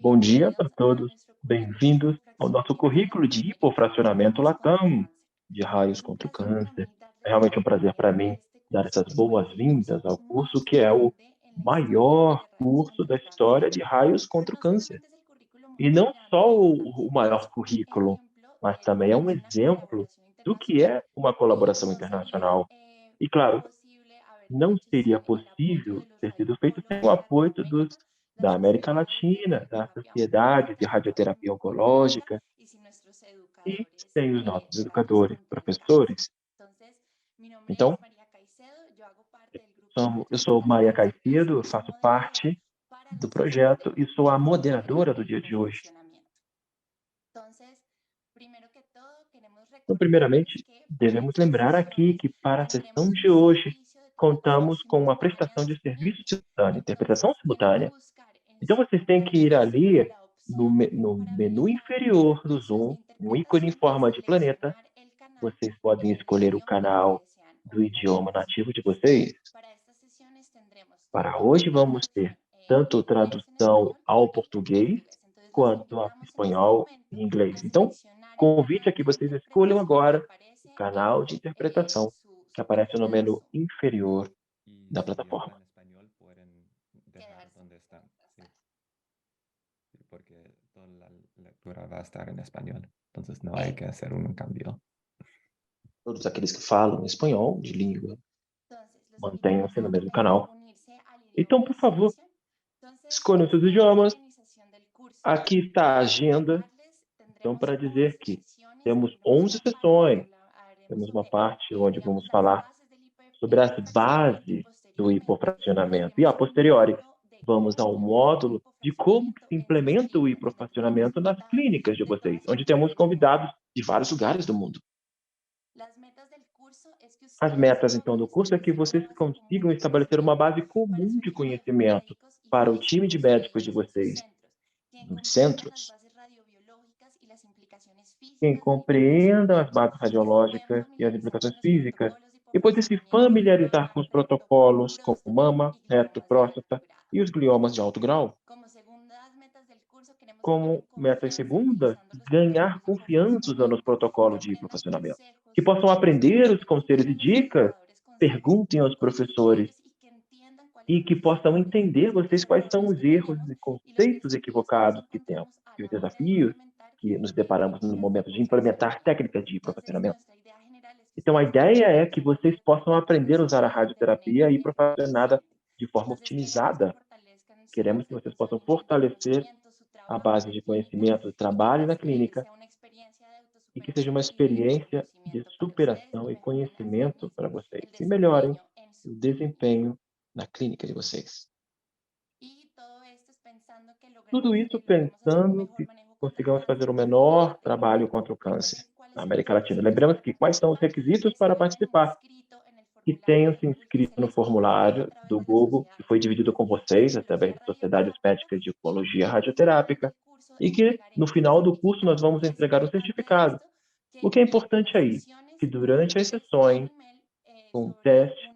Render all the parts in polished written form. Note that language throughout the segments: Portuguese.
Bom dia para todos. Bem-vindos ao nosso currículo de hipofracionamento Latam de raios contra o câncer. É realmente um prazer para mim dar essas boas-vindas ao curso que é o maior curso da história de raios contra o câncer. E não só o maior currículo, mas também é um exemplo do que é uma colaboração internacional. E, claro, não seria possível ter sido feito sem o apoio da América Latina, da Sociedade de Radioterapia Oncológica e sem os nossos educadores, professores. Então, eu sou Maria Caicedo, eu faço parte do projeto e sou a moderadora do dia de hoje. Então, primeiramente, devemos lembrar aqui que para a sessão de hoje contamos com uma prestação de serviço simultâneo, interpretação simultânea. Então, vocês têm que ir ali no menu inferior do Zoom, um ícone em forma de planeta. Vocês podem escolher o canal do idioma nativo de vocês. Para hoje, vamos ter tanto tradução ao português quanto ao espanhol e inglês. Então, convite a que vocês escolham agora o canal de interpretação que aparece no menu inferior Y da si abierto plataforma. en español, pueden dejar donde están. Sí, sí, porque toda la lectura va a estar en español. Entonces no hay que hacer un cambio. Todos aqueles que falam espanhol de língua mantenham-se no mesmo canal. Então, por favor, escolham seus idiomas. Aqui está a agenda. Então, para dizer que temos 11 sessões, temos uma parte onde vamos falar sobre as bases do hipofracionamento. E, a posteriori, vamos ao módulo de como que se implementa o hipofracionamento nas clínicas de vocês, onde temos convidados de vários lugares do mundo. As metas, então, do curso é que vocês consigam estabelecer uma base comum de conhecimento para o time de médicos de vocês, nos centros, quem compreenda as bases radiológicas e as implicações físicas, e poder se familiarizar com os protocolos como mama, reto, próstata e os gliomas de alto grau. Como meta segunda, ganhar confiança usando os protocolos de profissionamento. Que possam aprender os conselhos e dicas, perguntem aos professores e que possam entender vocês quais são os erros e conceitos equivocados que temos e os desafios que nos deparamos no momento de implementar técnicas de profissionamento. Então, a ideia é que vocês possam aprender a usar a radioterapia e profissionada de forma otimizada. Queremos que vocês possam fortalecer a base de conhecimento do trabalho na clínica e que seja uma experiência de superação e conhecimento para vocês e melhorem o desempenho na clínica de vocês. Tudo isso pensando que consigamos fazer o menor trabalho contra o câncer na América Latina. Lembramos que quais são os requisitos para participar? Que tenham se inscrito no formulário do Google, que foi dividido com vocês, através de sociedades médicas de oncologia radioterápica, e que no final do curso nós vamos entregar o certificado. O que é importante aí? Que durante as sessões, com o teste,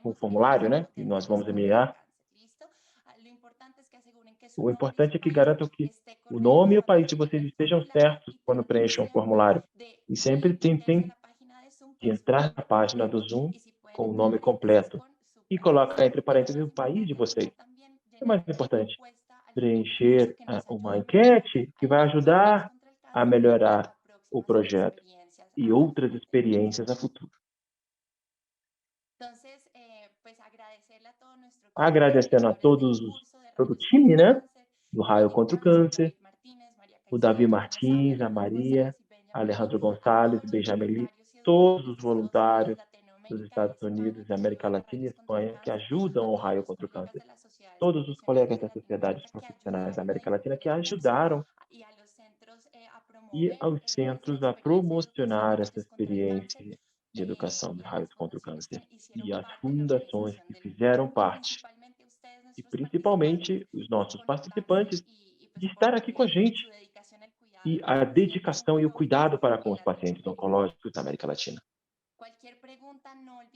com o formulário, né, que nós vamos enviar, o importante é que garantam que o nome e o país de vocês estejam certos quando preencham o formulário. E sempre tentem de entrar na página do Zoom com o nome completo e colocar entre parênteses o país de vocês. O mais importante, preencher uma enquete que vai ajudar a melhorar o projeto e outras experiências a futuro. Agradecendo a todo o time, né, do Raio contra o Câncer, o Davi Martins, a Maria, Alejandro Gonçalves, Benjamin, todos os voluntários dos Estados Unidos, América Latina e Espanha que ajudam o Raio contra o Câncer. Todos os colegas das sociedades profissionais da América Latina que ajudaram e aos centros a promocionar essa experiência de educação de raios contra o câncer e as fundações que fizeram parte e principalmente os nossos participantes de estar aqui com a gente e a dedicação e o cuidado para com os pacientes oncológicos da América Latina.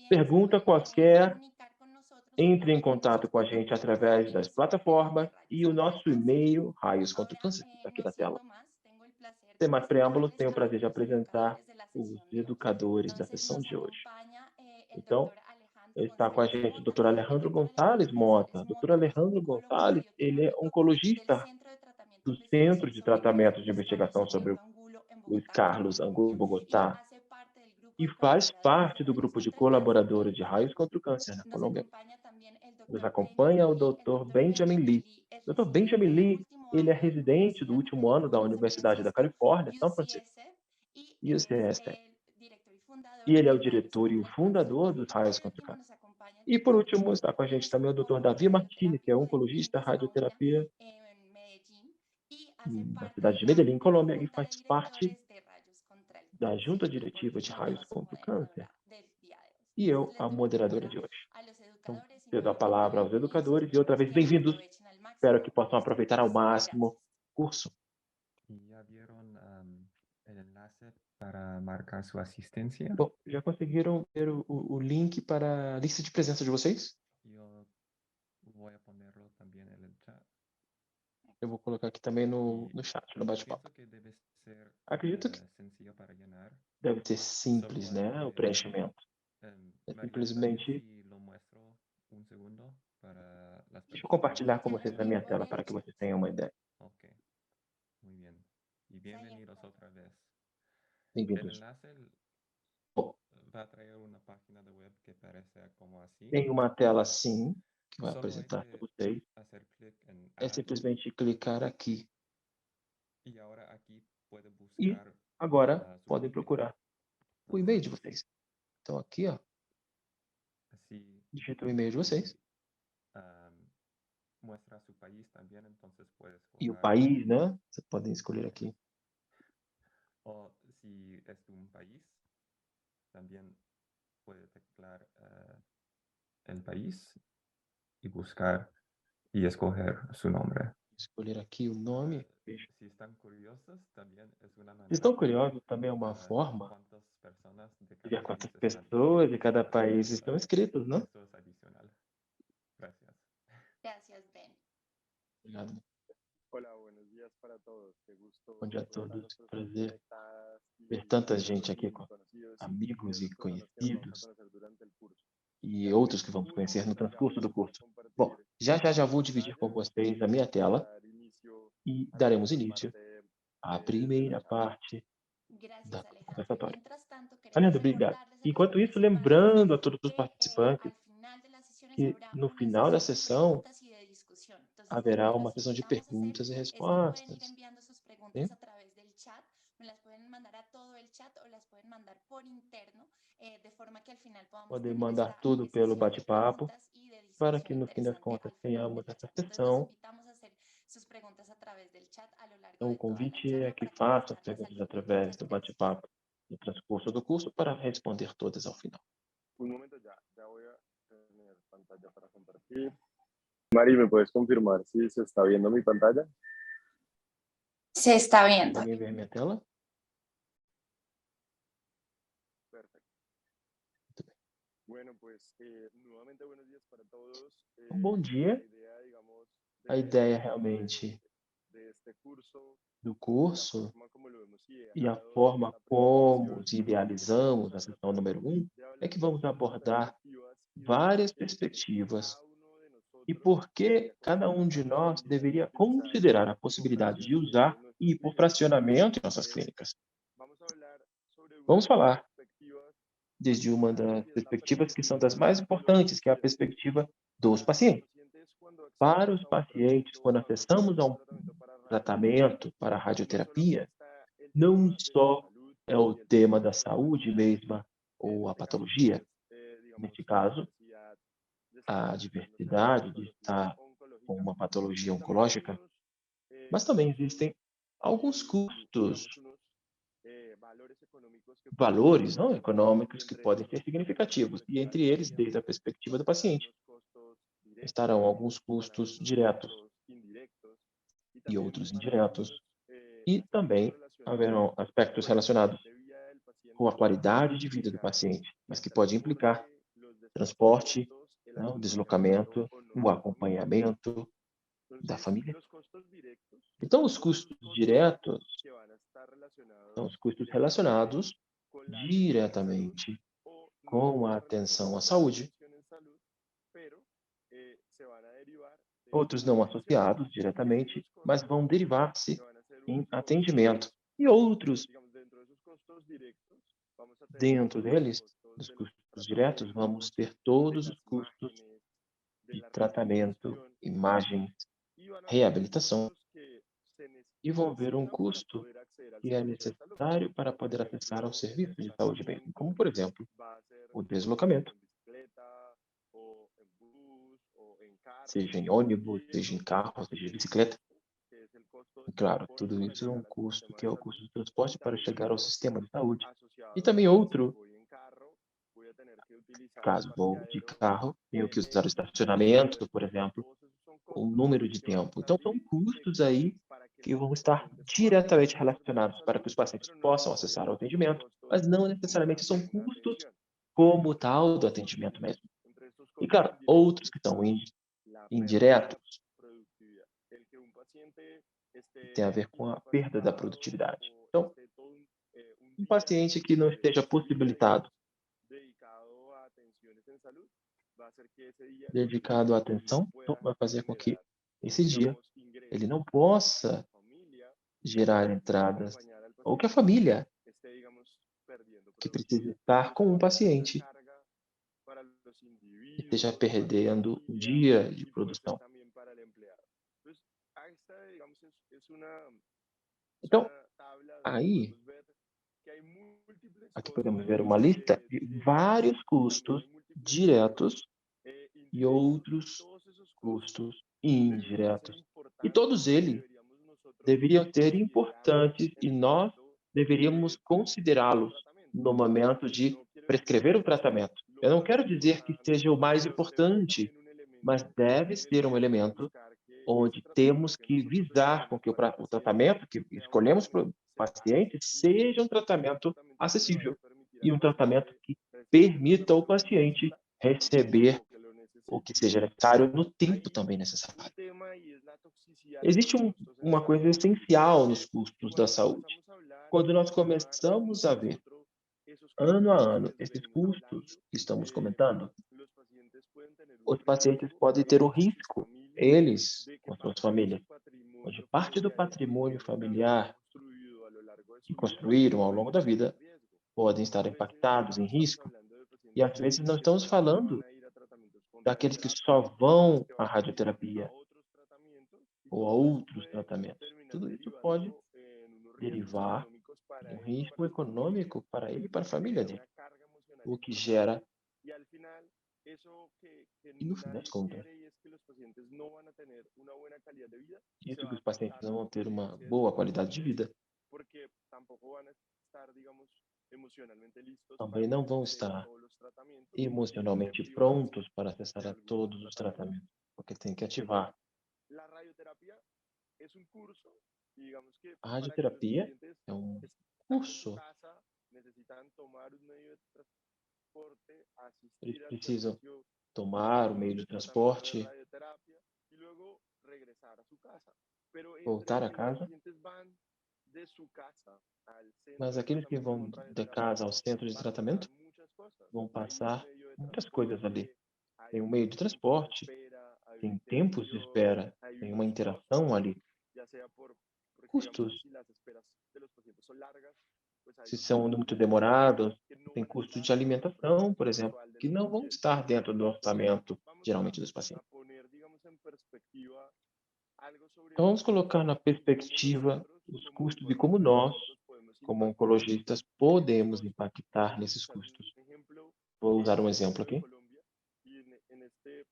Pergunta qualquer, Entre em contato com a gente através das plataformas e o nosso e-mail, Raios contra o Câncer, que está aqui na tela. Sem mais preâmbulos, tenho o prazer de apresentar os educadores da sessão de hoje. Então, está com a gente o Dr. Alejandro Gonçalves Mota. O Dr. Alejandro Gonçalves, ele é oncologista do Centro de Tratamento de Investigação sobre o Luiz Carlos Angulo Bogotá e faz parte do grupo de colaboradores de raios contra o câncer na Colômbia. Nos acompanha o Dr. Benjamin Lee. Dr. Benjamin Lee, ele é residente do último ano da Universidade da Califórnia, São Francisco, UCSF. E ele é o diretor e o fundador dos Raios contra o Câncer. E, por último, está com a gente também o Dr. Davi Martini, que é oncologista, radioterapia na cidade de Medellín, Colômbia, e faz parte da junta diretiva de Raios contra o Câncer. E eu, a moderadora de hoje. Então, cedo a palavra aos educadores e outra vez bem-vindos. Espero que possam aproveitar ao máximo o curso. ¿Ya vieron el enlace para marcar su asistencia? Bom, já conseguiram ver o link para a lista de presença de vocês? Yo voy a ponerlo también en el chat. Eu vou colocar aqui também no chat, no bate-papo. Pienso que debe ser Acredito que sencillo para llenar. deve ser simples, Solo hay né, o que, preenchimento. É María, ¿está bien simplesmente... si lo muestro un segundo para las Deixa eu personas? compartilhar com vocês a minha tela para que vocês tenham uma ideia. Ok, muy bien. Y bienvenidos otra vez. El Bem-vindos. enlace Bom, va a traer una página de web que parece como así. tem uma tela assim, que vai Solo hay apresentar para que vocês. hacer clic en É Add simplesmente clicar aqui. y ahora aquí puede E buscar agora su podem email. procurar o e-mail de vocês. Então aqui, ó, Así digita o e-mail de vocês. muestra su país también, entonces puedes E o colocar, país, né? Vocês podem escolher aqui. o si es de un país, también puede teclar el país y buscar y escoger su nombre. Escolher aqui o nome. Si están curiosos, también es una Vocês manera estão curiosos? Também é uma saber forma cuántas personas de de cada ver quantas país están pessoas de cada país inscritas. estão inscritos, né? Eso es adicional. Gracias. Obrigado. Hola, buenos días para todos. Qué gusto Bom dia a ver tantas todos. personas Prazer conectadas ver y tanta gente aqui, com conocidos amigos e otras personas que nos vamos a conhecidos conocer durante el curso. e outros que vamos Un conhecer no momento ya transcurso voy do a curso. Bom, compartir já vou mi dividir com pantalla vocês a minha para tela dar inicio e a la daremos primera início parte à de la primeira charla. parte da conversatória. Alejandro, obrigado. Enquanto isso, lembrando a todos os participantes que no final da sessão haverá uma sessão de perguntas e respostas. Sim? Podem mandar tudo pelo bate-papo para que no fim das contas tenhamos essa sessão. Então, o convite é que faça as perguntas através do bate-papo no transcurso do curso para responder todas ao final. Un momento ya voy a tener pantalla para compartir. Mari, ¿me puedes confirmar si se está viendo mi pantalla? Se está viendo. Alguém vê a minha tela? Perfecto. Bueno, pues nuevamente buenos días para todos. Um bom dia. La idea, digamos, A ideia realmente de este curso, do curso forma como lo hemos e a ideado, forma la como presentación, idealizamos a sessão número 1 é que vamos abordar várias perspectivas e por que cada um de nós deveria considerar a possibilidade de usar hipofracionamento em nossas clínicas. Vamos falar desde uma das perspectivas que são das mais importantes, que é a perspectiva dos pacientes. Para os pacientes, quando acessamos a um tratamento para a radioterapia, não só é o tema da saúde mesma ou a patologia, neste caso, a diversidade de estar com uma patologia oncológica, mas também existem alguns custos, valores não econômicos que podem ser significativos, e entre eles, desde a perspectiva do paciente, estarão alguns custos diretos e outros indiretos, e também haverão aspectos relacionados com a qualidade de vida do paciente, mas que pode implicar transporte né, o deslocamento, o acompanhamento da família. Então, os custos diretos são os custos relacionados diretamente com a atenção à saúde, outros não associados diretamente, mas vão derivar-se em atendimento. E outros, dentro deles, dos custos diretos, vamos ter todos os custos de tratamento, imagens, reabilitação, e vão ver um custo que é necessário para poder acessar ao serviço de saúde mesmo, como, por exemplo, o deslocamento, seja em ônibus, seja em carro, seja em bicicleta. E, claro, tudo isso é um custo que é o custo de transporte para chegar ao sistema de saúde. E também outro, caso vou de carro, tenho que usar o estacionamento, por exemplo, o número de tempo. Então, são custos aí que vão estar diretamente relacionados para que os pacientes possam acessar o atendimento, mas não necessariamente são custos como tal do atendimento mesmo. E, claro, outros que são indiretos, tem a ver com a perda da produtividade. Então, um paciente que não esteja possibilitado, dedicado à atenção, então vai fazer com que esse dia ele não possa gerar entradas, ou que a família que precisa estar com um paciente esteja perdendo um dia de produção. Então, aí, aqui podemos ver uma lista de vários custos diretos e outros custos indiretos. E todos eles deveriam ser importantes e nós deveríamos considerá-los no momento de prescrever o tratamento. Eu não quero dizer que seja o mais importante, mas deve ser um elemento onde temos que visar com que o tratamento que escolhemos para o paciente seja um tratamento acessível e um tratamento que permita ao paciente receber o que seja necessário no tempo também necessário. Existe uma coisa essencial nos custos da saúde. Quando nós começamos a ver, ano a ano, esses custos que estamos comentando, os pacientes podem ter o risco, eles, com suas famílias, onde parte do patrimônio familiar que construíram ao longo da vida podem estar impactados em risco. E às vezes não estamos falando daqueles que só vão à radioterapia ou a outros tratamentos. Tudo isso pode derivar de um risco econômico para ele e para a família dele, o que gera, e no fim das contas, isso que os pacientes não vão ter uma boa qualidade de vida, também não vão estar emocionalmente prontos para acessar a todos os tratamentos, porque tem que ativar. A radioterapia é um curso. Eles precisam tomar o meio de transporte, voltar a casa, mas aqueles que vão de casa ao centro de tratamento vão passar muitas coisas ali. Tem um meio de transporte, tem tempos de espera, tem uma interação ali. Custos, se são muito demorados, tem custos de alimentação, por exemplo, que não vão estar dentro do orçamento, geralmente, dos pacientes. Então, vamos colocar na perspectiva os custos e como nós, como oncologistas, podemos impactar nesses custos. Vou usar um exemplo aqui,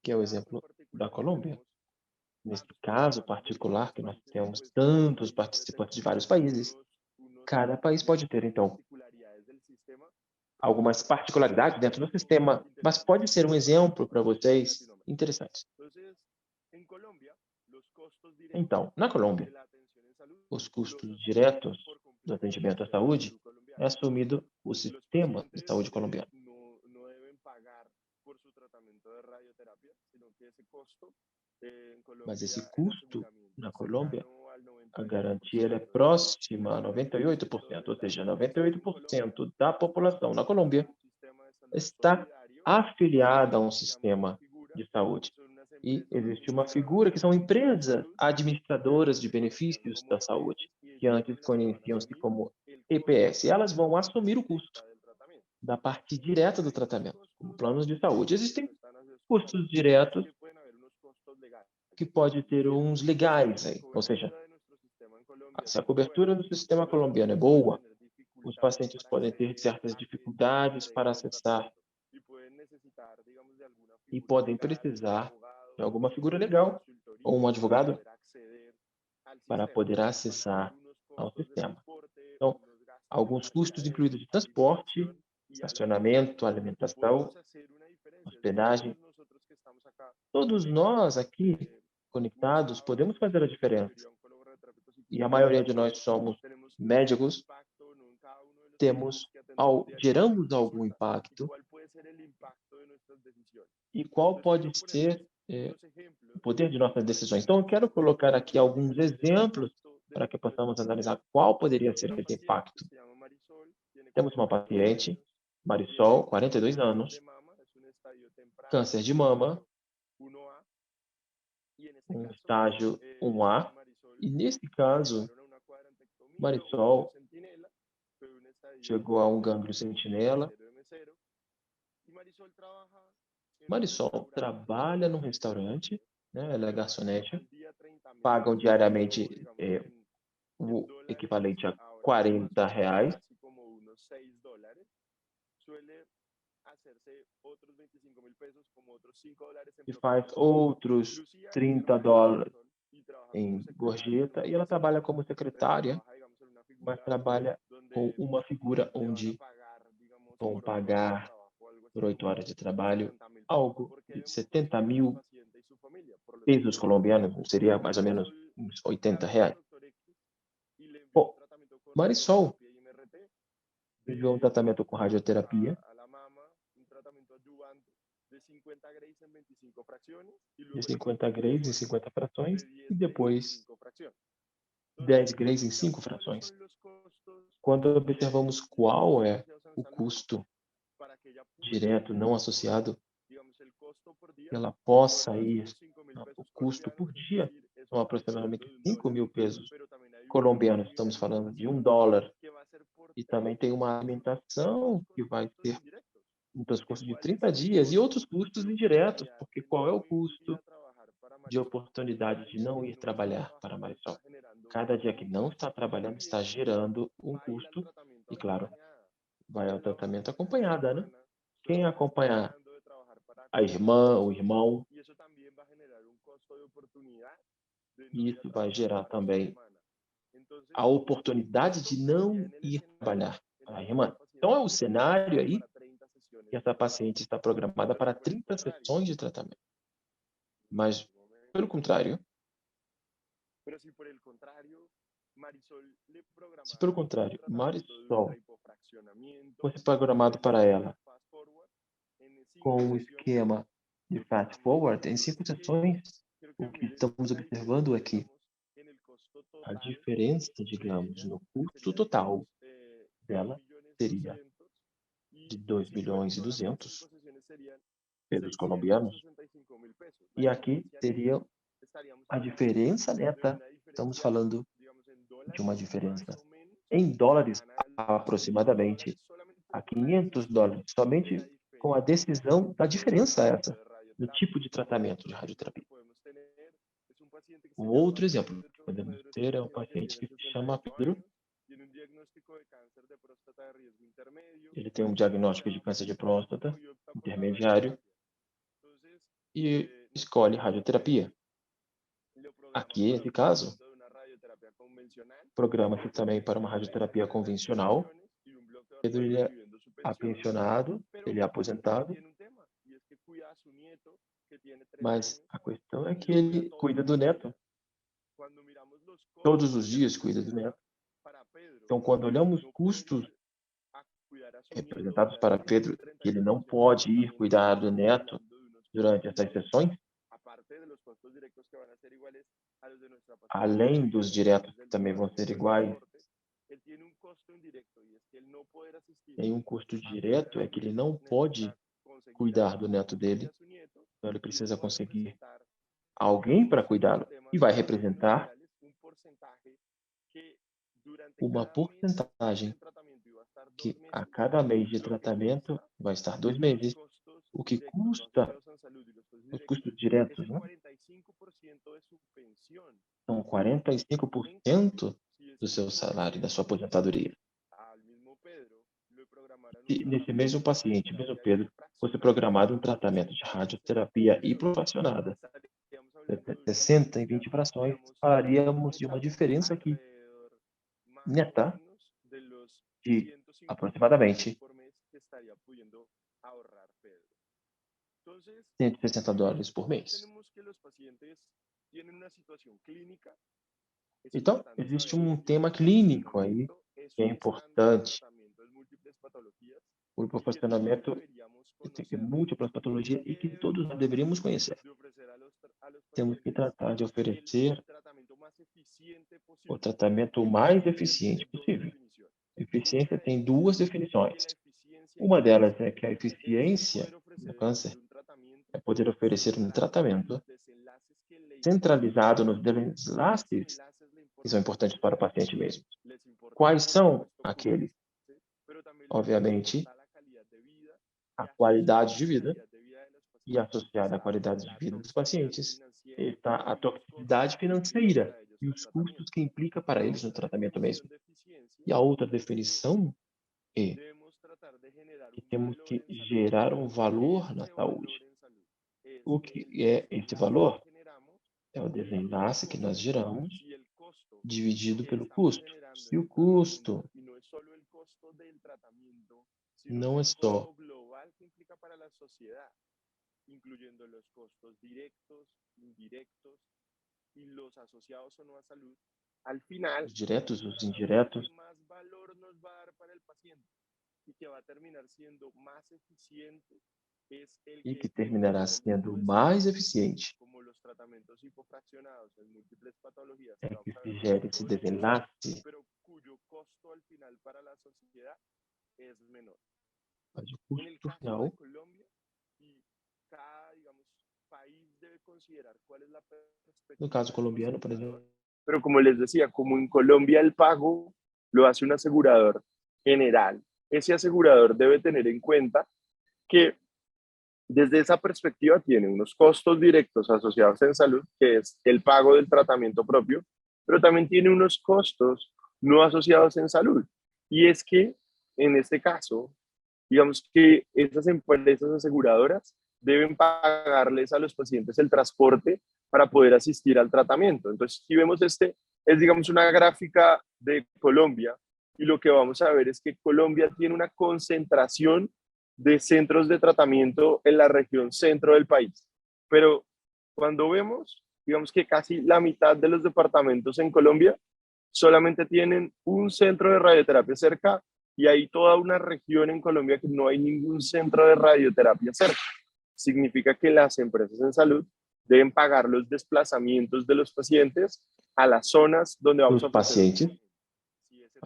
que é o exemplo da Colômbia. Nesse caso particular, que nós temos tantos participantes de vários países, cada país pode ter, então, algumas particularidades dentro do sistema, mas pode ser um exemplo para vocês interessante. Então, na Colômbia, os custos diretos do atendimento à saúde é assumido o sistema de saúde colombiano. Mas esse custo na Colômbia, a garantia ela é próxima a 98%, ou seja, 98% da população na Colômbia está afiliada a um sistema de saúde. E existe uma figura que são empresas administradoras de benefícios da saúde, que antes conheciam-se como EPS. Elas vão assumir o custo da parte direta do tratamento, como planos de saúde. Existem custos diretos que pode ter uns legais aí, ou seja, se a cobertura do sistema colombiano é boa, os pacientes podem ter certas dificuldades para acessar e podem precisar de alguma figura legal ou um advogado para poder acessar ao sistema. Então, alguns custos incluídos de transporte, estacionamento, alimentação, hospedagem. Todos nós aqui conectados podemos fazer a diferença. E a maioria de nós somos médicos, geramos algum impacto. E qual pode ser o poder de nossas decisões? Então, eu quero colocar aqui alguns exemplos para que possamos analisar qual poderia ser esse impacto. Temos uma paciente, Marisol, 42 anos, câncer de mama, um estágio 1A, e nesse caso, Marisol chegou a um gânglio sentinela. Marisol trabalha num restaurante, né? Ela é garçonete, pagam diariamente o equivalente a R$ 40. E faz outros $30 em gorjeta, e ela trabalha como secretária, mas trabalha com uma figura onde vão pagar por 8 horas de trabalho algo de 70 mil pesos colombianos, seria mais ou menos uns R$ 80. Bom, Marisol viveu um tratamento com radioterapia de 50 grays em 50 frações e depois 10 grays em 5 frações. Quando observamos qual é o custo direto não associado, que ela possa ir, o custo por dia são aproximadamente 5 mil pesos colombianos, estamos falando de $1. E também tem uma alimentação que vai ter um transcurso de 30 dias e outros custos indiretos, porque qual é o custo de oportunidade de não ir trabalhar para Marisol? Cada dia que não está trabalhando está gerando um custo e, claro, vai ao tratamento acompanhada, né? Quem acompanhar a irmã, o irmão, e isso vai gerar também a oportunidade de não ir trabalhar para a irmã. Então, é o cenário aí que essa paciente está programada para 30 sessões de tratamento. Mas, pelo contrário, se pelo contrário, Marisol fosse programado para ela com um esquema de fast forward, em 5 sessões, o que estamos observando é que a diferença, digamos, no custo total dela seria de 2.200.000 pesos colombianos. E aqui seria a diferença neta. Estamos falando de uma diferença em dólares aproximadamente a $500, somente com a decisão da diferença essa, no tipo de tratamento de radioterapia. Um outro exemplo que podemos ter é um paciente que se chama Pedro. Ele tem um diagnóstico de câncer de próstata intermediário e escolhe radioterapia. Aqui, nesse caso, programa-se também para uma radioterapia convencional. Pedro ele é apensionado, ele é aposentado, mas a questão é que ele cuida do neto. Todos os dias cuida do neto. Então, quando olhamos custos representados para Pedro que ele não pode ir cuidar do neto durante essas sessões, além dos diretos que também vão ser iguais, tem um custo direto, é que ele não pode cuidar do neto dele, então ele precisa conseguir alguém para cuidá-lo e vai representar uma porcentagem que a cada mês de tratamento vai estar 2 meses, o que custa, os custos diretos, né? São 45% do seu salário, da sua aposentadoria. E nesse mesmo paciente, mesmo Pedro, fosse programado um tratamento de radioterapia hipofacionada, 60 em 20 frações, falaríamos de uma diferença aqui, neta, de aproximadamente $160 por mês. Então, existe um tema clínico aí que é importante. O hipofuncionamento tem múltiplas patologias e que todos nós deveríamos conhecer. Temos que tratar de oferecer o tratamento mais eficiente possível. Eficiência tem 2 definições. Uma delas é que a eficiência no câncer é poder oferecer um tratamento centralizado nos desenlaces que são importantes para o paciente mesmo. Quais são aqueles? Obviamente, a qualidade de vida e associada à qualidade de vida dos pacientes está a toxicidade financeira e os custos que implica para eles no tratamento mesmo. E a outra definição é que temos que gerar um valor na saúde. O que é esse valor? É o desenlace que nós geramos dividido pelo custo. Se o custo não é só os diretos, os indiretos, e que terminará sendo mais eficiente é que se gere esse desenlace, mas o custo final no caso colombiano, por exemplo. Pero como les decía, como en Colombia el pago lo hace un asegurador general, ese asegurador debe tener en cuenta que desde esa perspectiva tiene unos costos directos asociados en salud, que es el pago del tratamiento propio, pero también tiene unos costos no asociados en salud. Y es que en este caso, digamos que esas empresas aseguradoras deben pagarles a los pacientes el transporte para poder asistir al tratamiento. Entonces, si vemos es, digamos, una gráfica de Colombia, y lo que vamos a ver es que Colombia tiene una concentración de centros de tratamiento en la región centro del país. Pero cuando vemos, digamos que casi la mitad de los departamentos en Colombia solamente tienen un centro de radioterapia cerca y hay toda una región en Colombia que no hay ningún centro de radioterapia cerca. Significa que las empresas en salud deben pagar los desplazamientos de los pacientes a las zonas donde vamos a pacientes,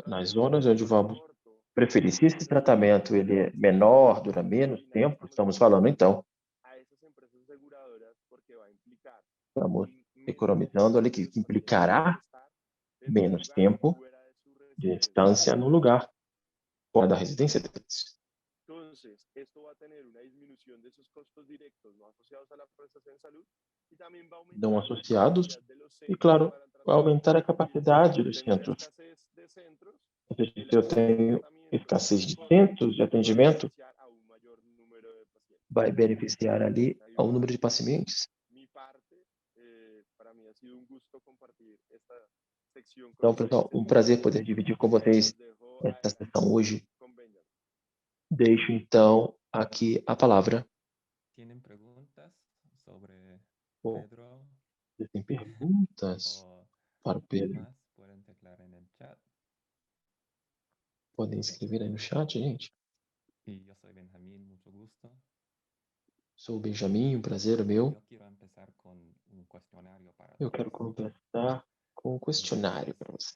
nas zonas onde vamos preferir. Se esse tratamento ele é menor, dura menos tempo, estamos falando então, estamos economizando ali, que implicará menos tempo de distância no lugar fora da residência deles. Não associados, e claro, vai aumentar a capacidade dos centros. Ou seja, se eu tenho escassez de centros de atendimento, vai beneficiar ali ao número de pacientes. Então, pessoal, um prazer poder dividir com vocês esta sessão hoje. Deixo, então, aqui a palavra. Você tem perguntas para o Pedro? Podem escrever aí no chat, gente. Y yo soy Benjamín, mucho gusto. Sou o Benjamin, um prazer é meu. Yo quiero empezar con un cuestionario para Eu quero todos. conversar com um questionário para você.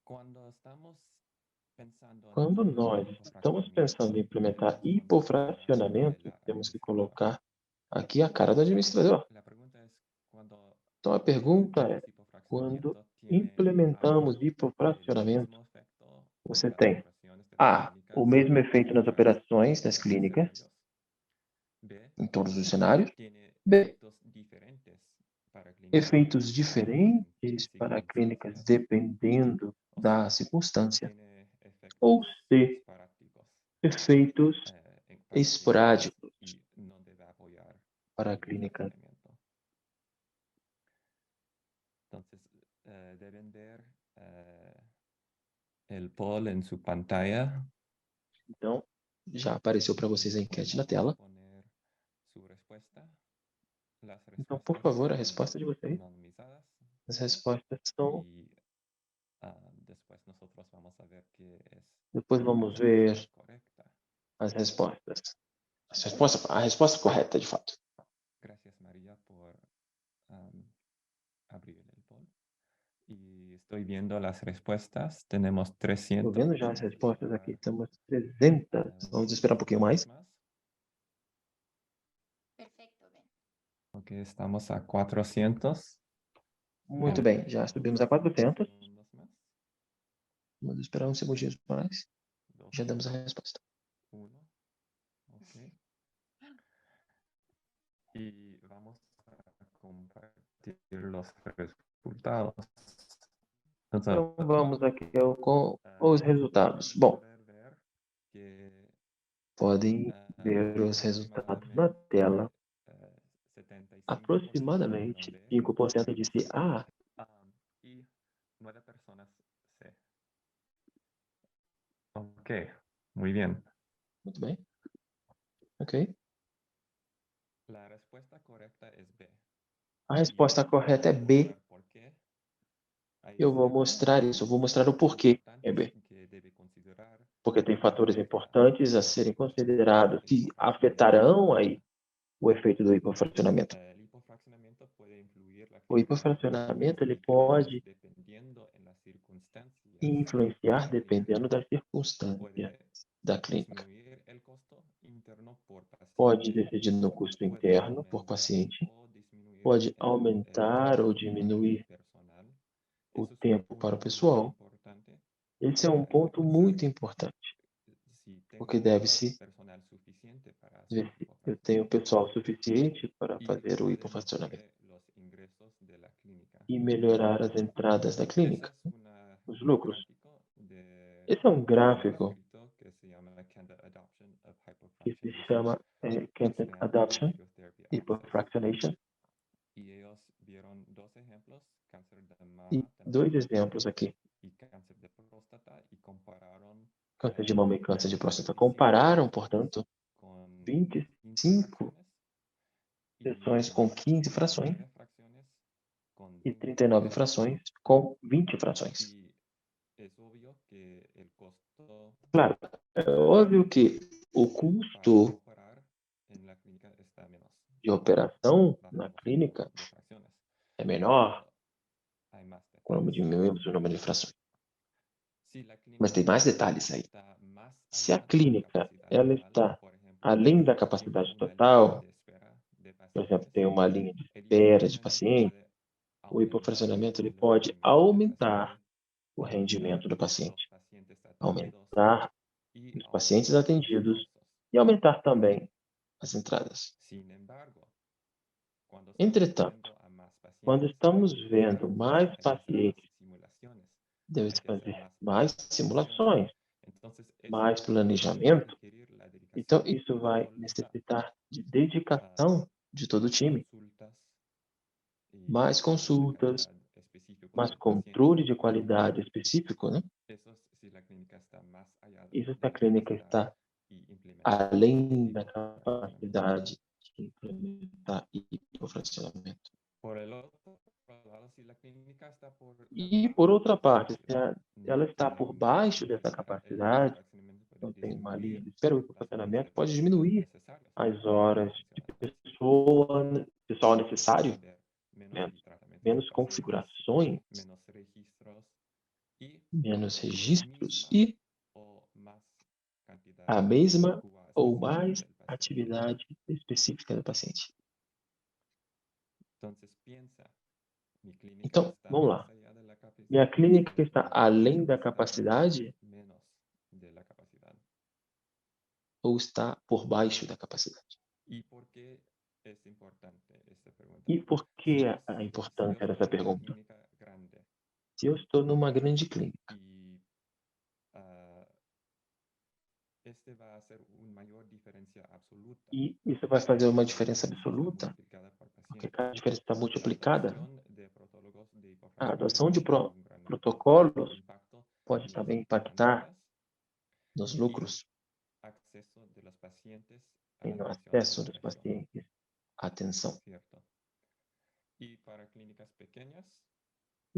Cuando estamos pensando en Quando implementar nós estamos pensando em implementar hipofracionamento, temos que colocar aqui a cara do administrador. La pregunta es, cuando Então a pergunta é, quando implementamos hipofracionamento, você tem A, o mesmo efeito nas operações das clínicas, em todos os cenários. B, efeitos diferentes para clínicas dependendo da circunstância. Ou C, efeitos esporádicos para clínicas. Entonces, deben ver el poll en su pantalla. Então, já apareceu para vocês a enquete na tela. Poner su respuesta. Las Então, por respuestas favor, a están resposta de vocês. anonimizadas As respostas são. y después nosotros vamos a ver qué es Depois la vamos respuesta ver correcta. as respostas. A resposta correta, de fato. Gracias, María, por abrir el poll. Y estoy viendo las respuestas. Tenemos Estou 300. vendo já as respostas aqui. Temos 300. Vamos esperar um pouquinho mais. Perfecto, Ben. Ok, estamos a 400. Muito bem, já subimos a 400. Segundos más. Vamos esperar uns segundinhos mais. Já 12, damos a resposta. 1. Ok. Y vamos a compartir los resultados. Entonces, Então, vamos aqui com os resultados. Bom, poder ver que podem ver os resultados na tela. 75% Aproximadamente dijeron B, 5% disse A. y 9 personas C. Ok, muy bien. Muito bem. Ok. La respuesta correcta es B. A resposta correta é B. ¿Por qué? Hay Eu vou mostrar isso. Eu vou mostrar o porquê é B. que debe considerar Porque tem fatores importantes a serem considerados que afetarão aí o efeito do hipofracionamento. el hipofraccionamiento puede influir la O hipofracionamento ele pode dependiendo en las circunstancias. influenciar dependendo das circunstâncias Puede da clínica. disminuir el costo interno por paciente, Pode decidir no custo puede interno por aumentar paciente, o disminuir pode el aumentar ou tiempo diminuir personal. o Eso es un tempo para o punto muy pessoal. importante. Esse é um ponto muito importante, Si porque tengo deve-se personal suficiente para ver hacer se eu tenho pessoal suficiente para fazer o hipofracionamento los ingresos de la clínica. e melhorar as entradas da clínica, Ese es os lucros. gráfico de Esse é um gráfico escrito que se llama Candidate Adoption of que se Hypofractionation chama Candidate Expand Adoption, Radiotherapy Access. Hypofractionation, Y ellos vieron dos ejemplos, cáncer de mama e dois exemplos aqui, y cáncer de próstata, y compararon câncer de mama e câncer de próstata. Compararam, portanto, con 25 sessões com 15 frações con e 39 frações com 20 frações. y es obvio que el costo Claro, é óbvio que o custo operar en la clínica está menos. de operação na Bajamos el clínica número de fracciones. é menor Hay más quando detalles. diminuímos o número de frações. Si la clínica Mas tem mais detalhes aí. está más Se a allá de la clínica capacidad ela total, está por ejemplo, além da tiene capacidade una total, lista de espera de por exemplo, pacientes, tem uma linha de el espera de hipofraccionamiento paciente, puede o hipofracionamento ele aumentar pode el aumentar rendimiento o rendimento do del paciente, paciente, aumentar y os pacientes aumentar los atendidos ingresos. e aumentar também as entradas. Sin embargo, cuando estamos Entretanto, viendo a más quando pacientes, estamos hay vendo mais que hacer más pacientes, simulaciones, deve-se hay que hacer fazer más mais simulações, Entonces, mais eso planejamento. requerir la dedicación Então, isso vai de todo el staff, necessitar de dedicação de todo o time, consultas y mais control de consultas, calidad específicos mais del controle paciente. de qualidade específico, né? Eso si la clínica está más allá Isso de se a la clínica capacidad está y implementar além da hipofraccionamiento. capacidade de implementar hipofracionamento. Por el otro lado, si la clínica está por E, por outra debajo de esa parte, se capacidad, ela no está tiene por mucha baixo dessa capacidad, el capacidade, hipofraccionamiento puede não tem disminuir uma linha de espera, o hipofuncionamento pode diminuir as horas de pessoal necessário, menos configurações, menos registros e a mesma ou mais atividade específica do paciente. Então, vamos lá. Minha clínica está além da capacidade ou está por baixo da capacidade? E por que a importância dessa pergunta? Se eu estou numa grande clínica e isso vai fazer uma diferença absoluta, porque cada diferença está multiplicada, a adoção de protocolos pode também impactar nos lucros e no acesso dos pacientes à atenção. E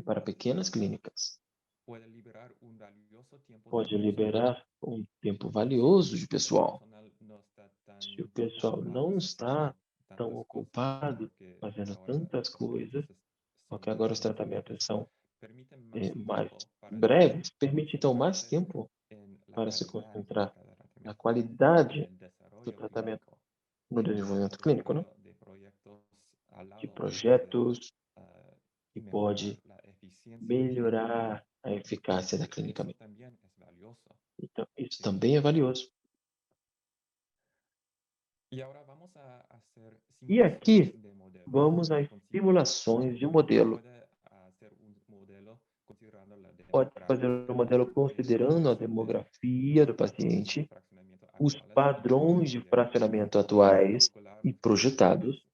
para pequenas clínicas, pode liberar um tempo valioso de pessoal. Se o pessoal não está tão ocupado fazendo tantas coisas, porque agora os tratamentos são mais breves, permite então mais tempo para se concentrar na qualidade do tratamento no desenvolvimento clínico, né? De projetos que pode melhorar a eficácia da clínica. Então, isso também é valioso. E aqui, vamos às simulações de modelo. Pode fazer um modelo considerando a demografia do paciente, os padrões de fracionamento atuais e projetados,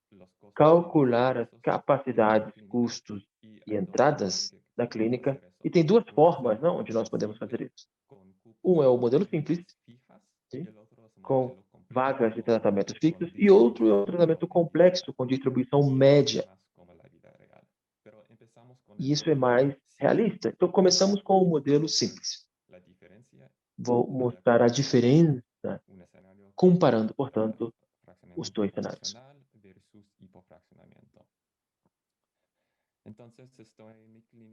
calcular as capacidades, custos e entradas da clínica. E tem duas formas, não, onde nós podemos fazer isso. Um é o modelo simples, sim, com vagas de tratamentos fixos, e outro é o tratamento complexo, com distribuição média. E isso é mais realista. Então, começamos com o modelo simples. Vou mostrar a diferença, comparando, portanto, os dois cenários.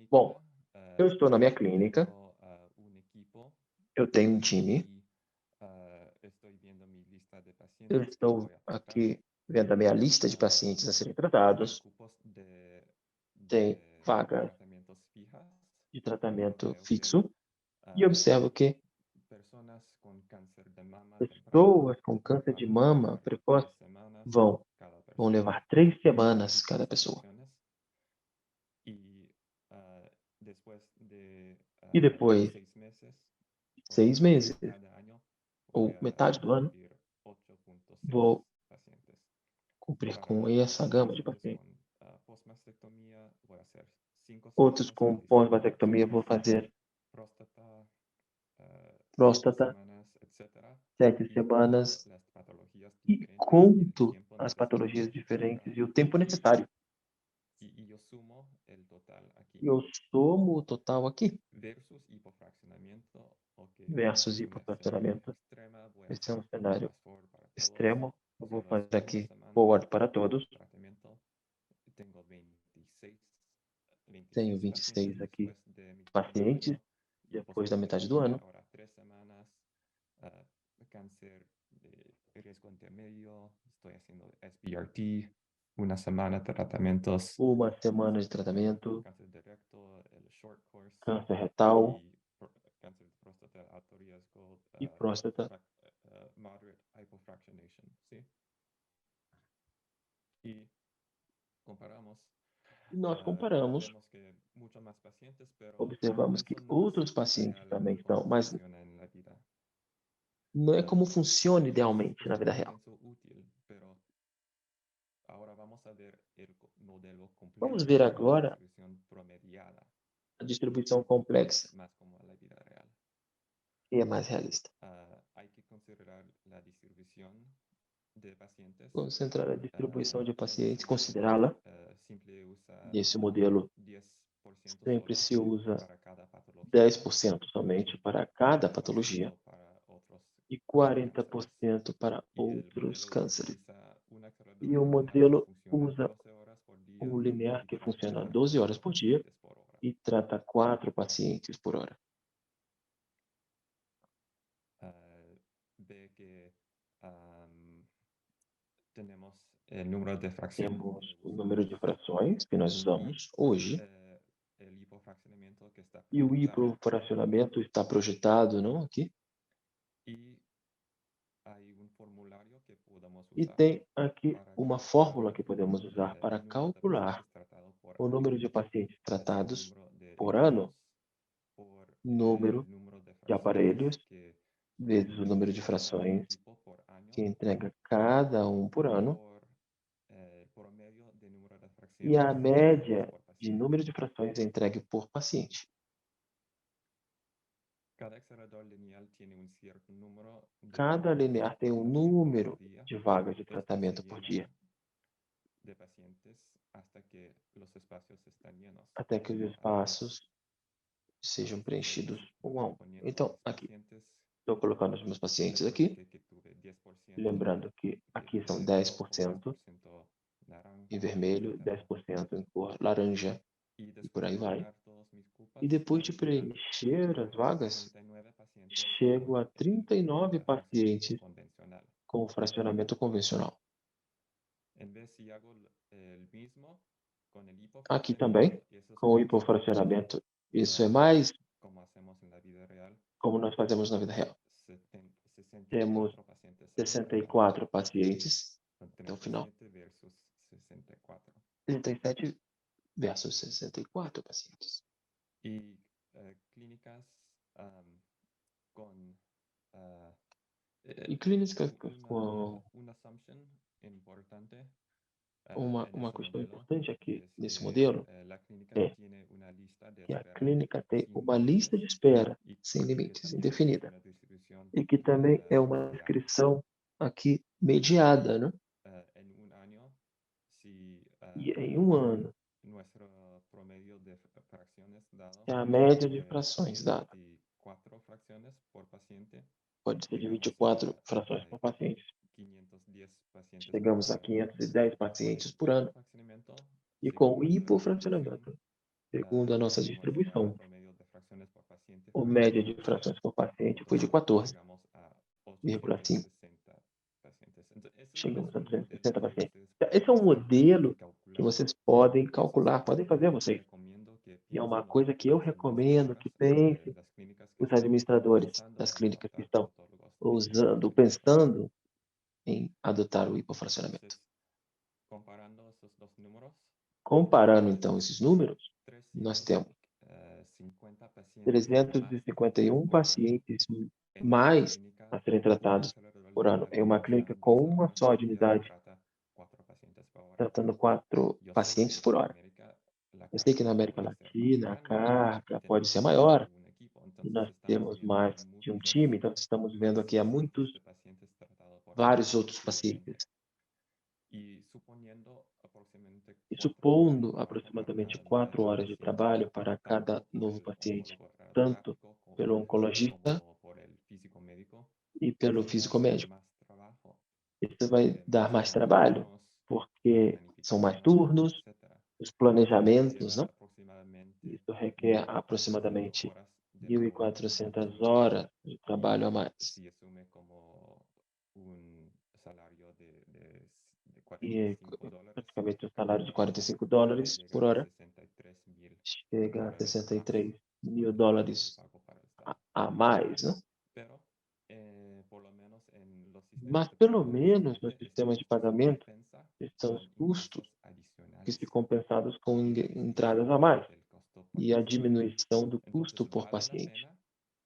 Bom, eu estou na minha clínica, eu tenho um time, eu estou aqui vendo a minha lista de pacientes a serem tratados, tem vagas de tratamento fixo, e observo que pessoas com câncer de mama precoce vão levar 3 semanas cada pessoa. E depois, 6 meses, ou metade do ano, vou cumprir com essa gama de pacientes. Outros com pós-mastectomia vou fazer próstata, 7 semanas, e conto as patologias diferentes e o tempo necessário. E eu somo o total aqui, versus hipofracionamento. Esse é um cenário extremo. Eu vou fazer aqui forward para todos. Tenho 26 aqui pacientes depois da metade do ano. Uma semana de tratamento, câncer retal e próstata. E nós comparamos, observamos que outros pacientes também estão, mas não é como funciona idealmente na vida real. Vamos ver agora a distribuição complexa, que é mais realista. Concentrar a distribuição de pacientes, considerá-la. Nesse modelo, sempre se usa 10% somente para cada patologia. e 40% para outros cânceres. E o modelo usa um linear que funciona 12 horas por dia e trata 4 pacientes por hora. Ve que temos o número de frações. Temos o número de frações que nós usamos hoje e o hipofracionamento está projetado, não, aqui. E tem aqui uma fórmula que podemos usar para calcular o número de pacientes tratados por ano, número de aparelhos, vezes o número de frações que entrega cada um por ano, e a média de número de frações entregue por paciente. Cada linear tem um número de vagas de tratamento por dia, até que os espaços sejam preenchidos um a um. Então, aqui, estou colocando os meus pacientes aqui, lembrando que aqui são 10% em vermelho, 10% em cor laranja, e por aí vai. E depois de preencher as vagas, chego a 39 pacientes com fracionamento convencional. Aqui também, com o hipofracionamento, isso é mais como nós fazemos na vida real. Temos 64 pacientes até o final. 37 versus 64 pacientes. E clínicas E clínicas com uma questão importante aqui nesse modelo é que a clínica tem uma lista de espera sem limites, indefinida, e que também é uma inscrição aqui mediada, né? E em um ano, é a média de frações dada. Pode ser de 24 frações por paciente. Chegamos a 510 pacientes por ano. E com o hipofracionamento, segundo a nossa distribuição, a média de frações por paciente foi de 14,5. Chegamos a 260 pacientes. Esse é um modelo que vocês podem calcular, podem fazer vocês. E é uma coisa que eu recomendo que pensem os administradores das clínicas que estão usando, pensando em adotar o hipofracionamento. Comparando, então, esses números, nós temos 351 pacientes mais a serem tratados por ano em uma clínica com uma só unidade, tratando 4 pacientes por hora. Eu sei que na América Latina a carga pode ser maior, e nós temos mais de um time, então estamos vendo aqui há vários outros pacientes. E supondo aproximadamente 4 horas de trabalho para cada novo paciente, tanto pelo oncologista e pelo físico-médico. Isso vai dar mais trabalho, porque são mais turnos, os planejamentos, não? Isso requer aproximadamente 1.400 horas de trabalho a mais. E praticamente um salário de $45 por hora chega a $63.000 a mais, né? Mas pelo menos no sistema de pagamento estão os custos que se compensados com entradas a mais e a diminuição do custo por paciente.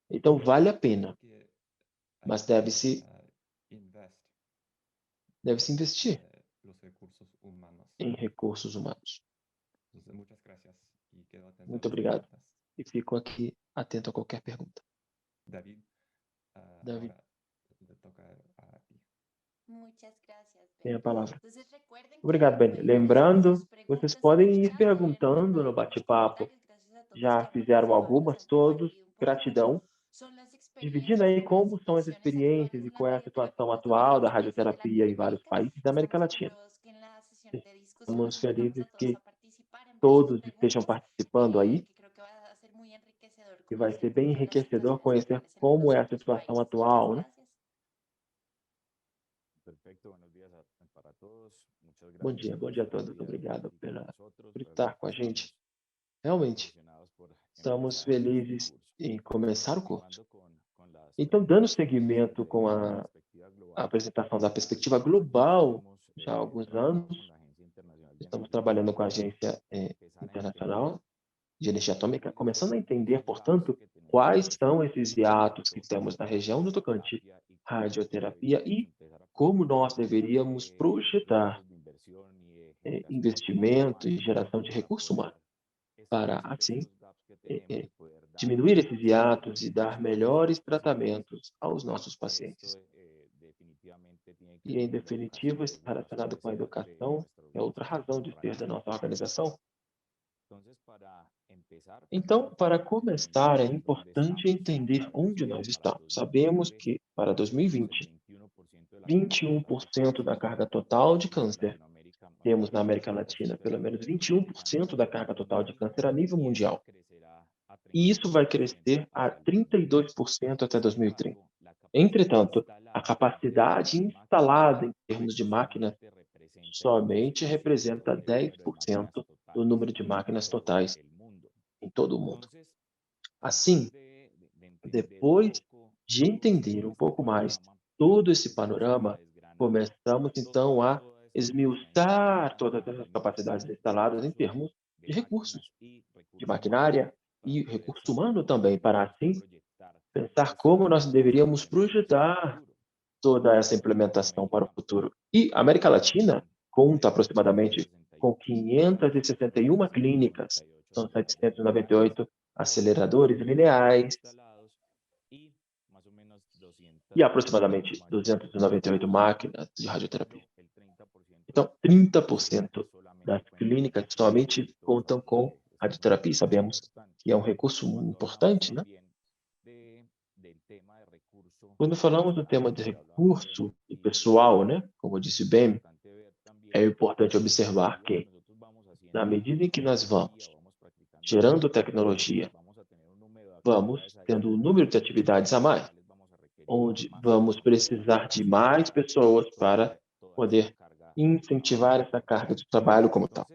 Então vale a pena, mas deve-se investir em recursos humanos. Muito obrigado. E fico aqui atento a qualquer pergunta. David. Tem a palavra. Obrigado, Ben. Lembrando, vocês podem ir perguntando no bate-papo. Já fizeram algumas, todos. Gratidão. dividindo aí como são as experiências e qual é a situação atual da radioterapia em vários países da América Latina. Estamos felizes que todos estejam participando aí, e vai ser bem enriquecedor conhecer como é a situação atual, né? Bom dia a todos. Obrigado por estar com a gente. Realmente, estamos felizes em começar o curso. Então, dando seguimento com a apresentação da perspectiva global, já há alguns anos, estamos trabalhando com a Agência Internacional de Energia Atômica, começando a entender, portanto, quais são esses hiatos que temos na região do tocante radioterapia e como nós deveríamos projetar investimento e geração de recurso humano para, assim, diminuir esses hiatos e dar melhores tratamentos aos nossos pacientes. E, em definitivo, está relacionado com a educação, é outra razão de ser da nossa organização. Então, para começar, é importante entender onde nós estamos. Sabemos que, para 2020, 21% da carga total de câncer temos na América Latina, pelo menos 21% da carga total de câncer a nível mundial. E isso vai crescer a 32% até 2030. Entretanto, a capacidade instalada em termos de máquinas somente representa 10% do número de máquinas totais em todo o mundo. Assim, depois de entender um pouco mais todo esse panorama, começamos então a esmiuçar todas essas capacidades instaladas em termos de recursos, de maquinária e recurso humano também, para assim pensar como nós deveríamos projetar toda essa implementação para o futuro. E a América Latina conta aproximadamente com 561 clínicas, são 798 aceleradores lineares e aproximadamente 298 máquinas de radioterapia. Então, 30% das clínicas somente contam com radioterapia. Sabemos que é um recurso importante, né? Quando falamos do tema de recurso e pessoal, né? Como eu disse bem, é importante observar que, na medida em que nós vamos gerando tecnologia, vamos tendo um número de atividades a mais, onde vamos precisar de mais pessoas para poder incentivar essa carga de trabalho como tal.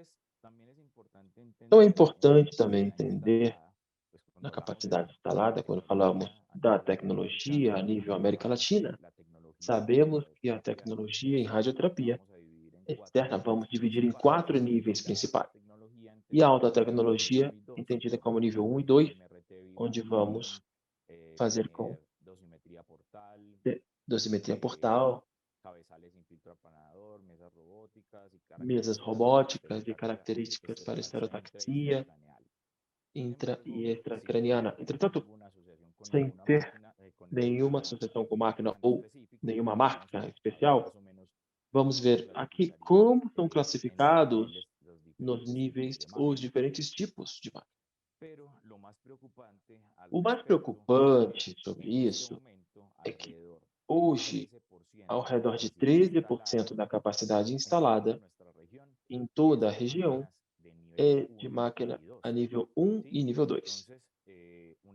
Então, é importante também entender na capacidade instalada, quando falamos da tecnologia a nível América Latina, sabemos que a tecnologia em radioterapia externa vamos dividir em 4 níveis principais. E a alta tecnologia, entendida como nível 1 e 2, onde vamos fazer com dosimetria portal, mesas robóticas e características para estereotaxia intra e extracraniana. Entretanto, sem ter nenhuma associação com máquina ou nenhuma marca especial, vamos ver aqui como são classificados nos níveis os diferentes tipos de máquina. O mais preocupante sobre isso é que hoje, ao redor de 13% da capacidade instalada em toda a região é de máquina a nível 1 e nível 2.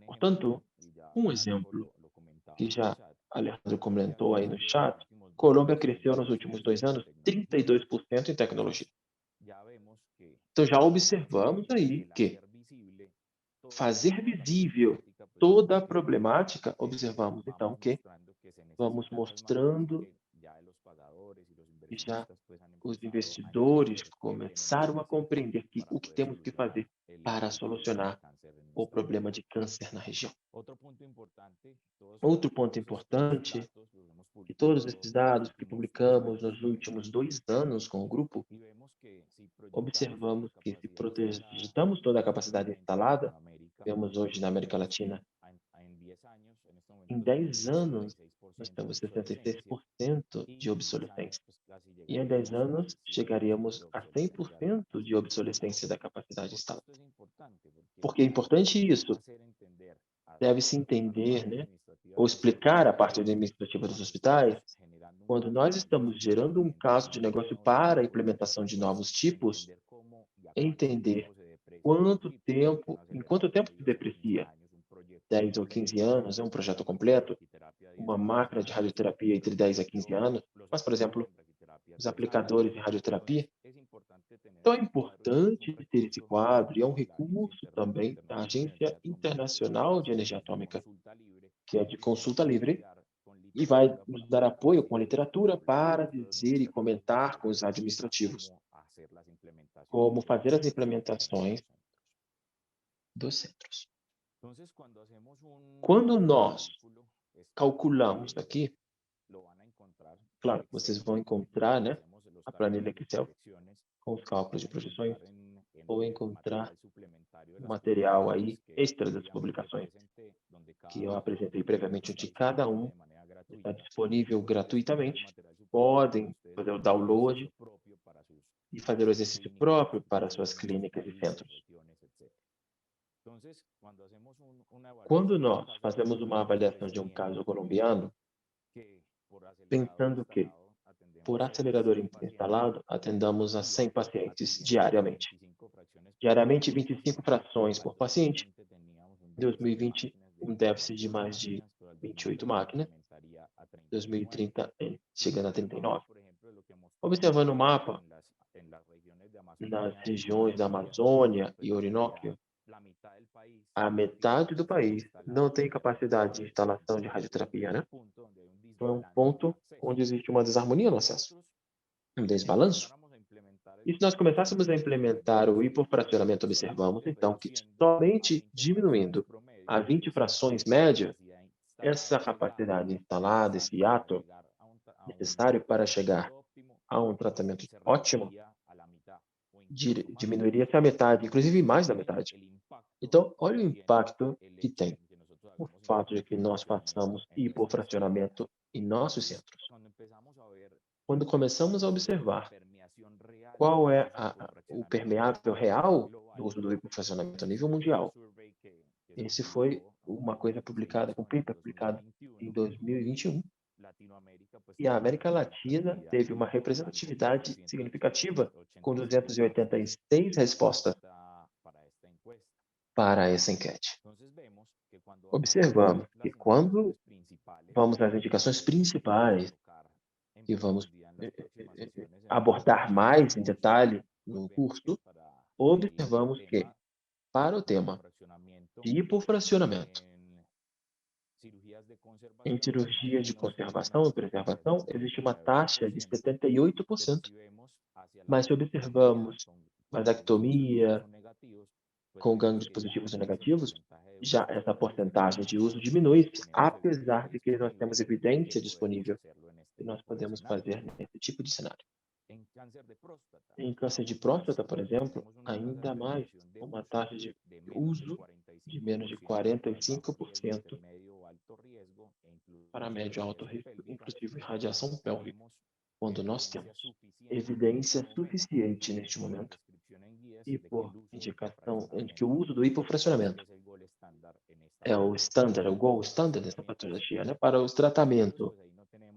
Portanto, um exemplo que já Alejandro comentou aí no chat, Colômbia cresceu nos últimos 2 anos 32% em tecnologia. Então já observamos aí que fazer visível toda a problemática, observamos então que vamos mostrando que já os investidores começaram a compreender o que temos que fazer para solucionar o problema de câncer na região. Outro ponto importante, que todos esses dados que publicamos nos últimos 2 anos com o grupo, observamos que se projetamos toda a capacidade instalada, temos hoje na América Latina, em 10 anos, nós temos 66% de obsolescência. E em 10 anos, chegaríamos a 100% de obsolescência da capacidade instalada. Por que é importante isso? Deve-se entender, né, ou explicar a parte administrativa dos hospitais, quando nós estamos gerando um caso de negócio para a implementação de novos tipos, entender em quanto tempo se deprecia. 10 ou 15 anos é um projeto completo, uma máquina de radioterapia entre 10 a 15 anos, mas, por exemplo, os aplicadores de radioterapia. Então, é importante ter esse quadro e é um recurso também da Agência Internacional de Energia Atômica, que é de consulta livre, e vai nos dar apoio com a literatura para dizer e comentar com os administrativos como fazer as implementações dos centros. Quando nós calculamos aqui, claro, vocês vão encontrar, né, a planilha Excel com os cálculos de projeções, ou encontrar um material aí extra das publicações que eu apresentei previamente, onde cada um está disponível gratuitamente. Podem fazer o download e fazer o exercício próprio para suas clínicas e centros. Quando nós fazemos uma avaliação de um caso colombiano, pensando que, por acelerador instalado, atendamos a 100 pacientes diariamente. Diariamente, 25 frações por paciente. Em 2020, um déficit de mais de 28 máquinas. 2030, chegando a 39. Observando o mapa, nas regiões da Amazônia e Orinoco, a metade do país não tem capacidade de instalação de radioterapia, né? Então, é um ponto onde existe uma desarmonia no acesso, um desbalanço. E se nós começássemos a implementar o hipofracionamento, observamos, então, que somente diminuindo a 20 frações média, essa capacidade instalada, esse hiato necessário para chegar a um tratamento ótimo, diminuiria-se a metade, inclusive mais da metade. Então, olha o impacto que tem o fato de que nós façamos hipofracionamento em nossos centros. Quando começamos a observar qual é o permeável real do uso do hipofracionamento a nível mundial, esse foi uma coisa publicada, um paper publicado em 2021. E a América Latina teve uma representatividade significativa, com 286 respostas para essa enquete. Observamos que quando vamos às indicações principais, que vamos abordar mais em detalhe no curso, observamos que, para o tema de hipofracionamento, em cirurgia de conservação e preservação, existe uma taxa de 78%, mas se observamos vasectomia com gânglios positivos e negativos, já essa porcentagem de uso diminui, apesar de que nós temos evidência disponível que nós podemos fazer nesse tipo de cenário. Em câncer de próstata, por exemplo, ainda mais, uma taxa de uso de menos de 45% para médio alto risco, inclusive radiação pélvica, quando nós temos evidência suficiente neste momento e por indicação de que o uso do hipofracionamento é o standard, é o gold standard dessa patologia, né? Para o tratamento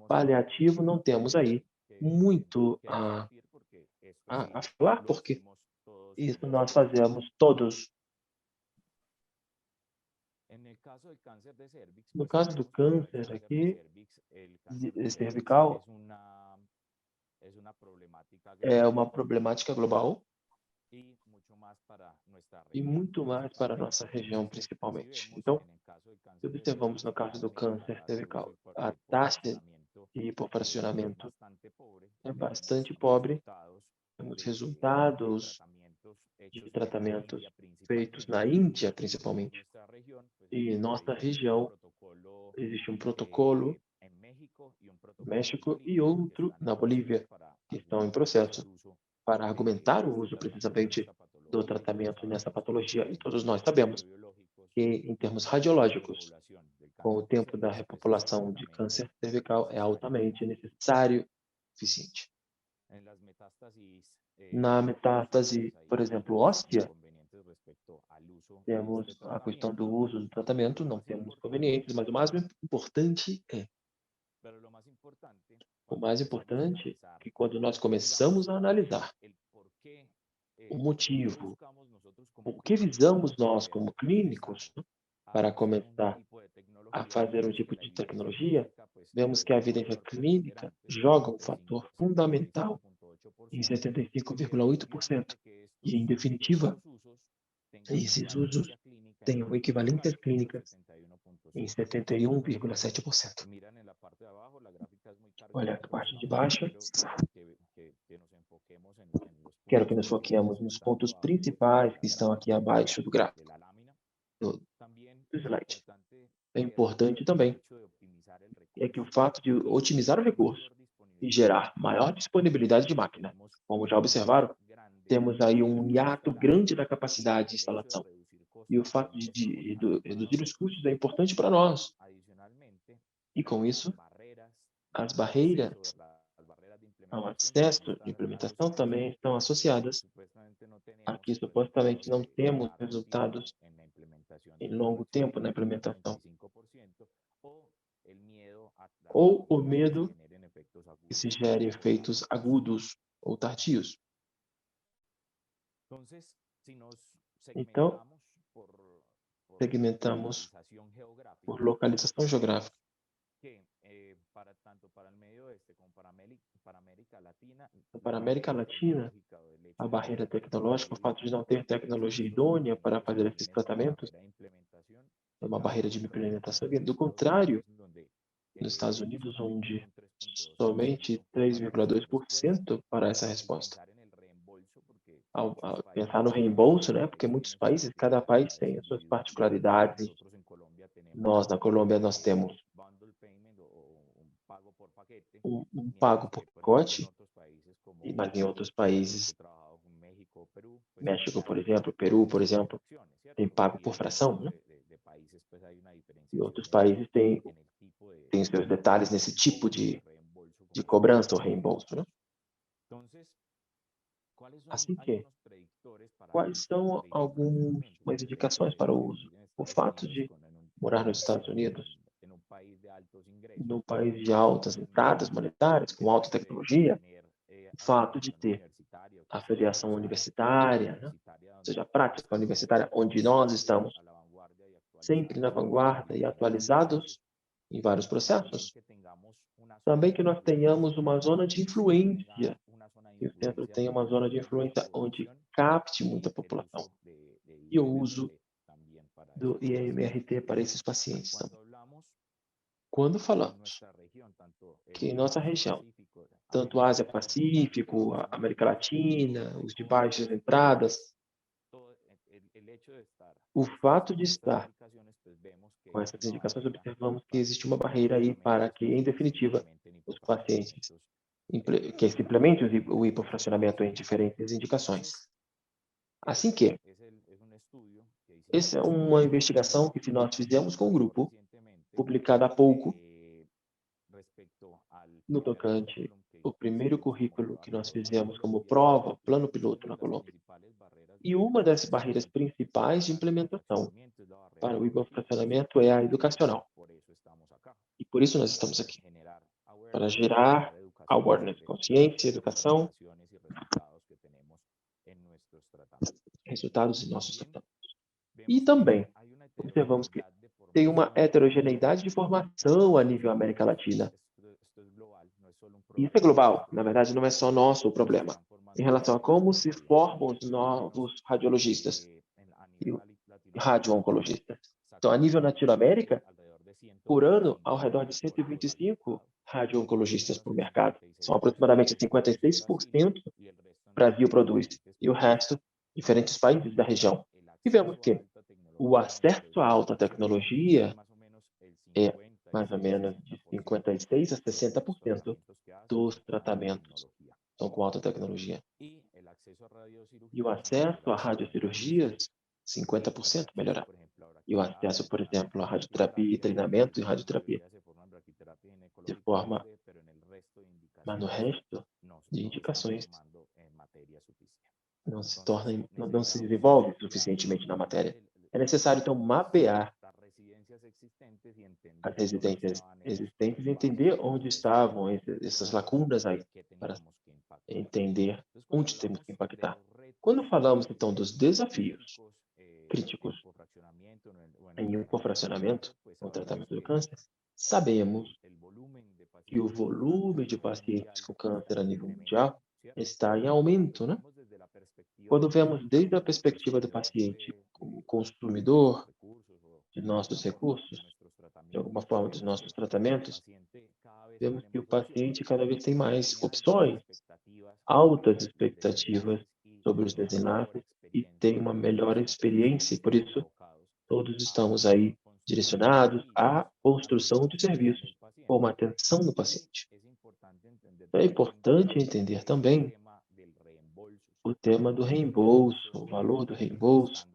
paliativo, não temos aí muito a falar, porque isso nós fazemos todos. No caso do câncer aqui, cervical, é uma problemática global e muito mais para a nossa região, principalmente. Então, se observamos no caso do câncer cervical, a taxa de hipofracionamento é bastante pobre. Temos resultados de tratamentos feitos na Índia, principalmente. E em nossa região, existe um protocolo no México e outro na Bolívia, que estão em processo para argumentar o uso precisamente do tratamento nessa patologia. E todos nós sabemos que, em termos radiológicos, com o tempo da repopulação de câncer cervical, é altamente necessário e eficiente. Na metástase, por exemplo, óssea, Temos a questão do uso do tratamento, não temos inconvenientes, mas o mais importante é que quando nós começamos a analisar o motivo, o que visamos nós como clínicos, né, para começar a fazer um tipo de tecnologia, vemos que a evidência clínica joga um fator fundamental em 75,8%. E, em definitiva, esses usos têm equivalências clínicas em 71,7%. Olha a parte de baixo. Quero que nos foquemos nos pontos principais que estão aqui abaixo do gráfico, do slide. É importante também é que o fato de otimizar o recurso e gerar maior disponibilidade de máquina, como já observaram, temos aí um hiato grande da capacidade de instalação. E o fato de reduzir os custos é importante para nós. E com isso, as barreiras ao acesso de implementação também estão associadas. Aqui, supostamente, não temos resultados em longo tempo na implementação. Ou o medo que se gere efeitos agudos ou tardios. Então, segmentamos por localização geográfica. Para a América Latina, a barreira tecnológica, o fato de não ter tecnologia idônea para fazer esses tratamentos, é uma barreira de implementação. Do contrário, nos Estados Unidos, onde somente 3,2% para essa resposta. Ao pensar no reembolso, né? Porque muitos países, cada país tem as suas particularidades. Nós, na Colômbia, nós temos um pago por pacote, mas em outros países, México, por exemplo, Peru, por exemplo, tem pago por fração, né? E outros países têm seus detalhes nesse tipo de cobrança ou reembolso, né? Assim que, quais são algumas indicações para o uso? O fato de morar nos Estados Unidos, num país de altas entradas monetárias, com alta tecnologia, o fato de ter a filiação universitária, né? Ou seja, a prática universitária, onde nós estamos sempre na vanguarda e atualizados em vários processos. Também que nós tenhamos uma zona de influência, que o centro tenha uma zona de influência onde capte muita população. E o uso do IMRT para esses pacientes também. Quando falamos que em nossa região, tanto Ásia-Pacífico, América Latina, os de baixas entradas, o fato de estar com essas indicações, observamos que existe uma barreira aí para que, em definitiva, os pacientes que se implemente o hipofracionamento em diferentes indicações. Assim que, essa é uma investigação que nós fizemos com um grupo, publicada há pouco, no tocante o primeiro currículo que nós fizemos como prova, plano piloto na Colômbia. E uma das barreiras principais de implementação para o hipofracionamento é a educacional. E por isso nós estamos aqui, para gerar awareness, consciência, educação, resultados em nossos tratamentos. E também observamos que tem uma heterogeneidade de formação a nível América Latina. Isso é global, na verdade não é só nosso o problema, em relação a como se formam os novos radiologistas e radio-oncologistas. Então, a nível Latinoamérica, por ano, ao redor de 125 radio-oncologistas por mercado. São aproximadamente 56% que o Brasil produz, e o resto, diferentes países da região. E vemos que o acesso à alta tecnologia é mais ou menos de 56% a 60% dos tratamentos são com alta tecnologia. E o acesso a radiocirurgias, 50% melhorar. E o acesso, por exemplo, à radioterapia e treinamento em radioterapia, de forma, mas no resto de indicações, não se desenvolve suficientemente na matéria. É necessário, então, mapear as residências existentes e entender onde estavam essas lacunas aí, para entender onde temos que impactar. Quando falamos, então, dos desafios críticos em um cofracionamento no tratamento do câncer, sabemos que o volume de pacientes com câncer a nível mundial está em aumento, né? Quando vemos desde a perspectiva do paciente como consumidor de nossos recursos, de alguma forma dos nossos tratamentos, vemos que o paciente cada vez tem mais opções, altas expectativas sobre os desenlaces e tem uma melhor experiência, e por isso todos estamos aí direcionados à construção de serviços com atenção no paciente. É importante entender também o tema do reembolso, o valor do reembolso.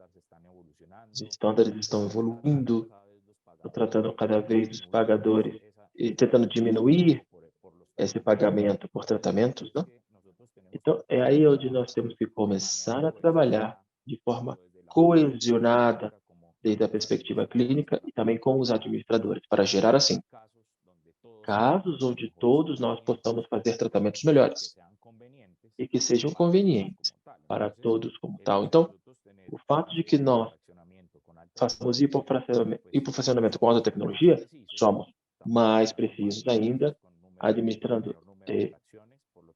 Os estándares estão evoluindo, estão tratando cada vez os pagadores e tentando diminuir esse pagamento por tratamentos, né? Então, é aí onde nós temos que começar a trabalhar de forma coesionada, desde a perspectiva clínica e também com os administradores, para gerar, assim, casos onde todos nós possamos fazer tratamentos melhores e que sejam convenientes para todos como tal. Então, o fato de que nós façamos hipofracionamento com alta tecnologia, somos mais precisos ainda, administrando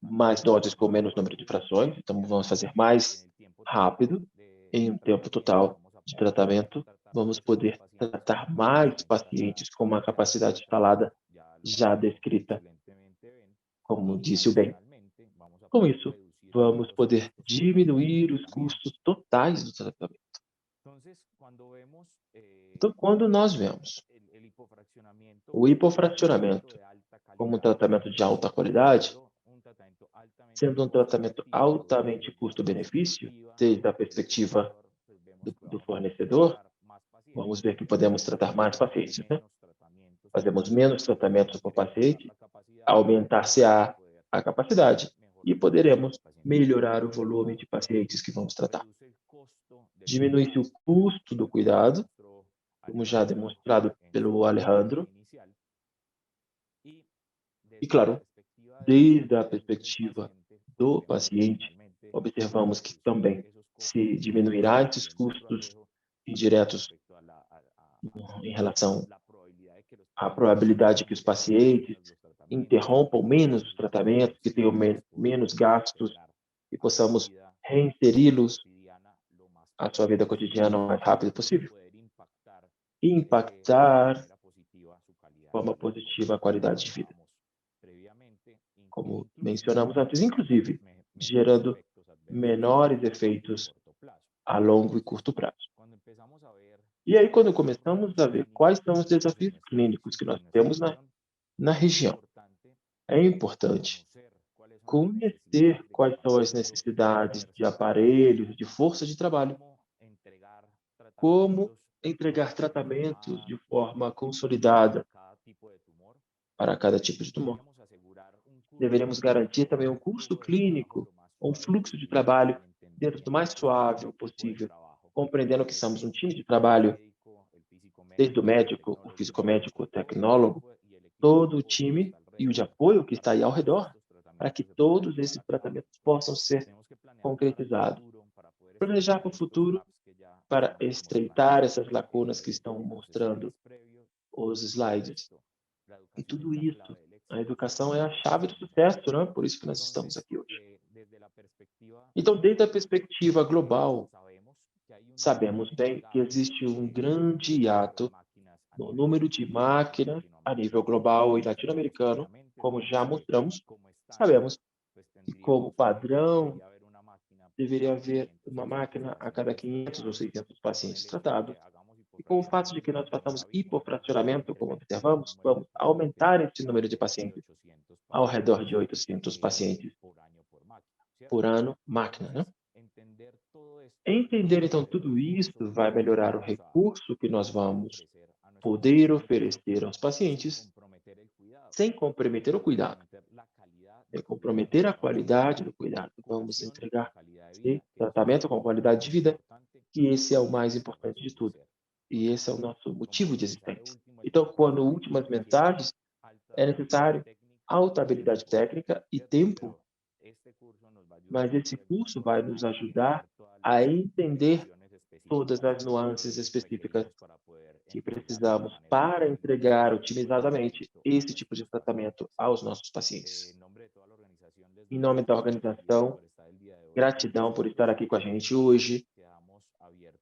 mais doses com menos número de frações, então vamos fazer mais rápido, em um tempo total de tratamento, vamos poder tratar mais pacientes com uma capacidade instalada já descrita, como disse o Ben. Com isso, vamos poder diminuir os custos totais do tratamento. Então, quando nós vemos o hipofracionamento como um tratamento de alta qualidade, sendo um tratamento altamente custo-benefício, desde a perspectiva do fornecedor, vamos ver que podemos tratar mais pacientes, né? Fazemos menos tratamentos por paciente, aumentar-se a capacidade e poderemos melhorar o volume de pacientes que vamos tratar. Diminui-se o custo do cuidado, como já demonstrado pelo Alejandro, e, claro, desde a perspectiva do paciente, observamos que também se diminuirá esses custos indiretos em relação à probabilidade que os pacientes interrompam menos os tratamentos, que tenham menos gastos e possamos reinseri-los à sua vida cotidiana o mais rápido possível e impactar de forma positiva a qualidade de vida. Como mencionamos antes, inclusive, gerando menores efeitos a longo e curto prazo. E aí, quando começamos a ver quais são os desafios clínicos que nós temos na região, é importante conhecer quais são as necessidades de aparelhos, de força de trabalho, como entregar tratamentos de forma consolidada para cada tipo de tumor. Deveremos garantir também um curso clínico, um fluxo de trabalho dentro do mais suave possível, compreendendo que somos um time de trabalho, desde o médico, o físico-médico, o tecnólogo, todo o time e o de apoio que está aí ao redor, para que todos esses tratamentos possam ser concretizados. Planejar para o futuro, para estreitar essas lacunas que estão mostrando os slides. E tudo isso, a educação é a chave do sucesso, né? Por isso que nós estamos aqui hoje. Então, desde a perspectiva global, sabemos bem que existe um grande hiato no número de máquinas a nível global e latino-americano, como já mostramos. Sabemos que, como padrão, deveria haver uma máquina a cada 500 ou 600 pacientes tratados. E com o fato de que nós façamos hipofracionamento, como observamos, vamos aumentar esse número de pacientes ao redor de 800 pacientes por ano, máquina, né? Entender, então, tudo isso vai melhorar o recurso que nós vamos poder oferecer aos pacientes sem comprometer o cuidado, sem comprometer a qualidade do cuidado. Vamos entregar e tratamento com qualidade de vida, e esse é o mais importante de tudo. E esse é o nosso motivo de existência. Então, quando últimas mensagens, é necessário alta habilidade técnica e tempo, mas esse curso vai nos ajudar a entender todas as nuances específicas que precisamos para entregar otimizadamente esse tipo de tratamento aos nossos pacientes. Em nome da organização, gratidão por estar aqui com a gente hoje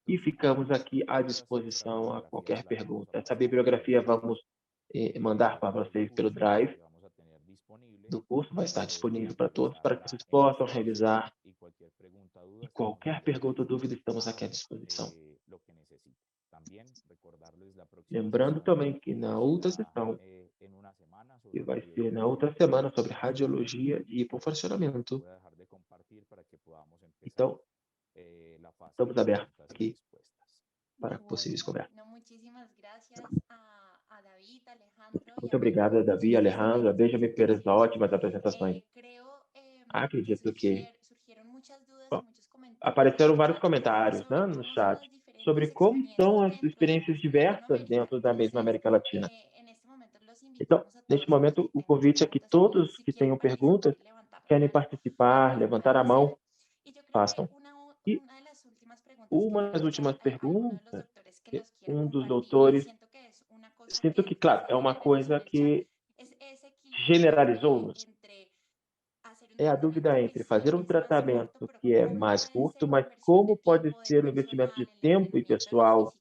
e ficamos aqui à disposição a qualquer pergunta. Essa bibliografia vamos mandar para vocês pelo Drive do curso, vai estar disponível para todos, para que vocês possam revisar. E qualquer pergunta ou dúvida, estamos aqui à disposição. Lembrando também que na outra sessão, que vai ser na outra semana, sobre radiologia e hipofuncionamento. Então, estamos abertos aqui para possíveis conversas. Muito obrigado, Davi e Alejandro. Benjamin pelas ótimas apresentações. Acredito que apareceram vários comentários, né, no chat sobre como são as experiências diversas dentro da mesma América Latina. Então, neste momento, o convite é que todos que tenham perguntas, querem participar, levantar a mão, façam. E uma das últimas perguntas, um dos doutores, sinto que, claro, é uma coisa que generalizou-nos. É a dúvida entre fazer um tratamento que é mais curto, mas como pode ser o investimento de tempo e pessoal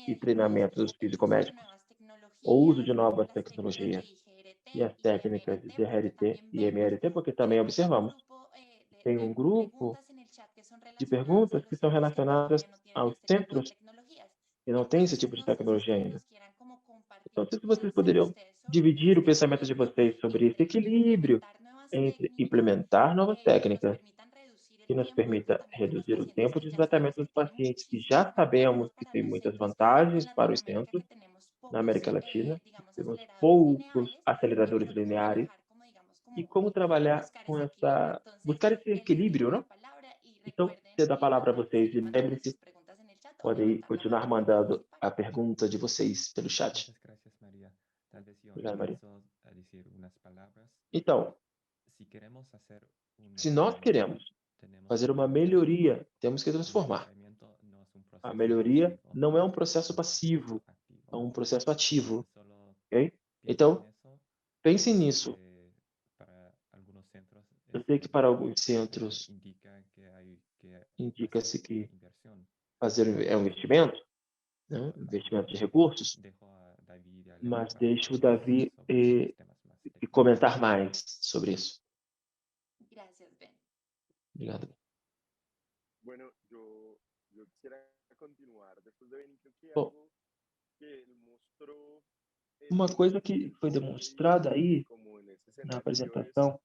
e treinamento dos físico-médicos, o uso de novas tecnologias e as técnicas de DRT e MRT, porque também observamos tem um grupo de perguntas que são relacionadas aos centros que não têm esse tipo de tecnologia ainda. Então, se vocês poderiam dividir o pensamento de vocês sobre esse equilíbrio entre implementar novas técnicas que nos permita reduzir o tempo de tratamento dos pacientes que já sabemos que tem muitas vantagens para os centros na América Latina, temos poucos aceleradores lineares, e como trabalhar com buscar esse equilíbrio, não? Então, cedo a palavra a vocês e lembre-se, podem continuar mandando a pergunta de vocês pelo chat. Obrigado, Maria. Então, se nós queremos fazer uma melhoria, temos que transformar. A melhoria não é um processo passivo, é um processo ativo. Okay? Então, pense nisso. Eu sei que para alguns centros indica-se que fazer é um investimento, né? Investimento de recursos, mas deixo o Davi comentar mais sobre isso. Obrigado. Bom, uma coisa que foi demonstrada aí na apresentação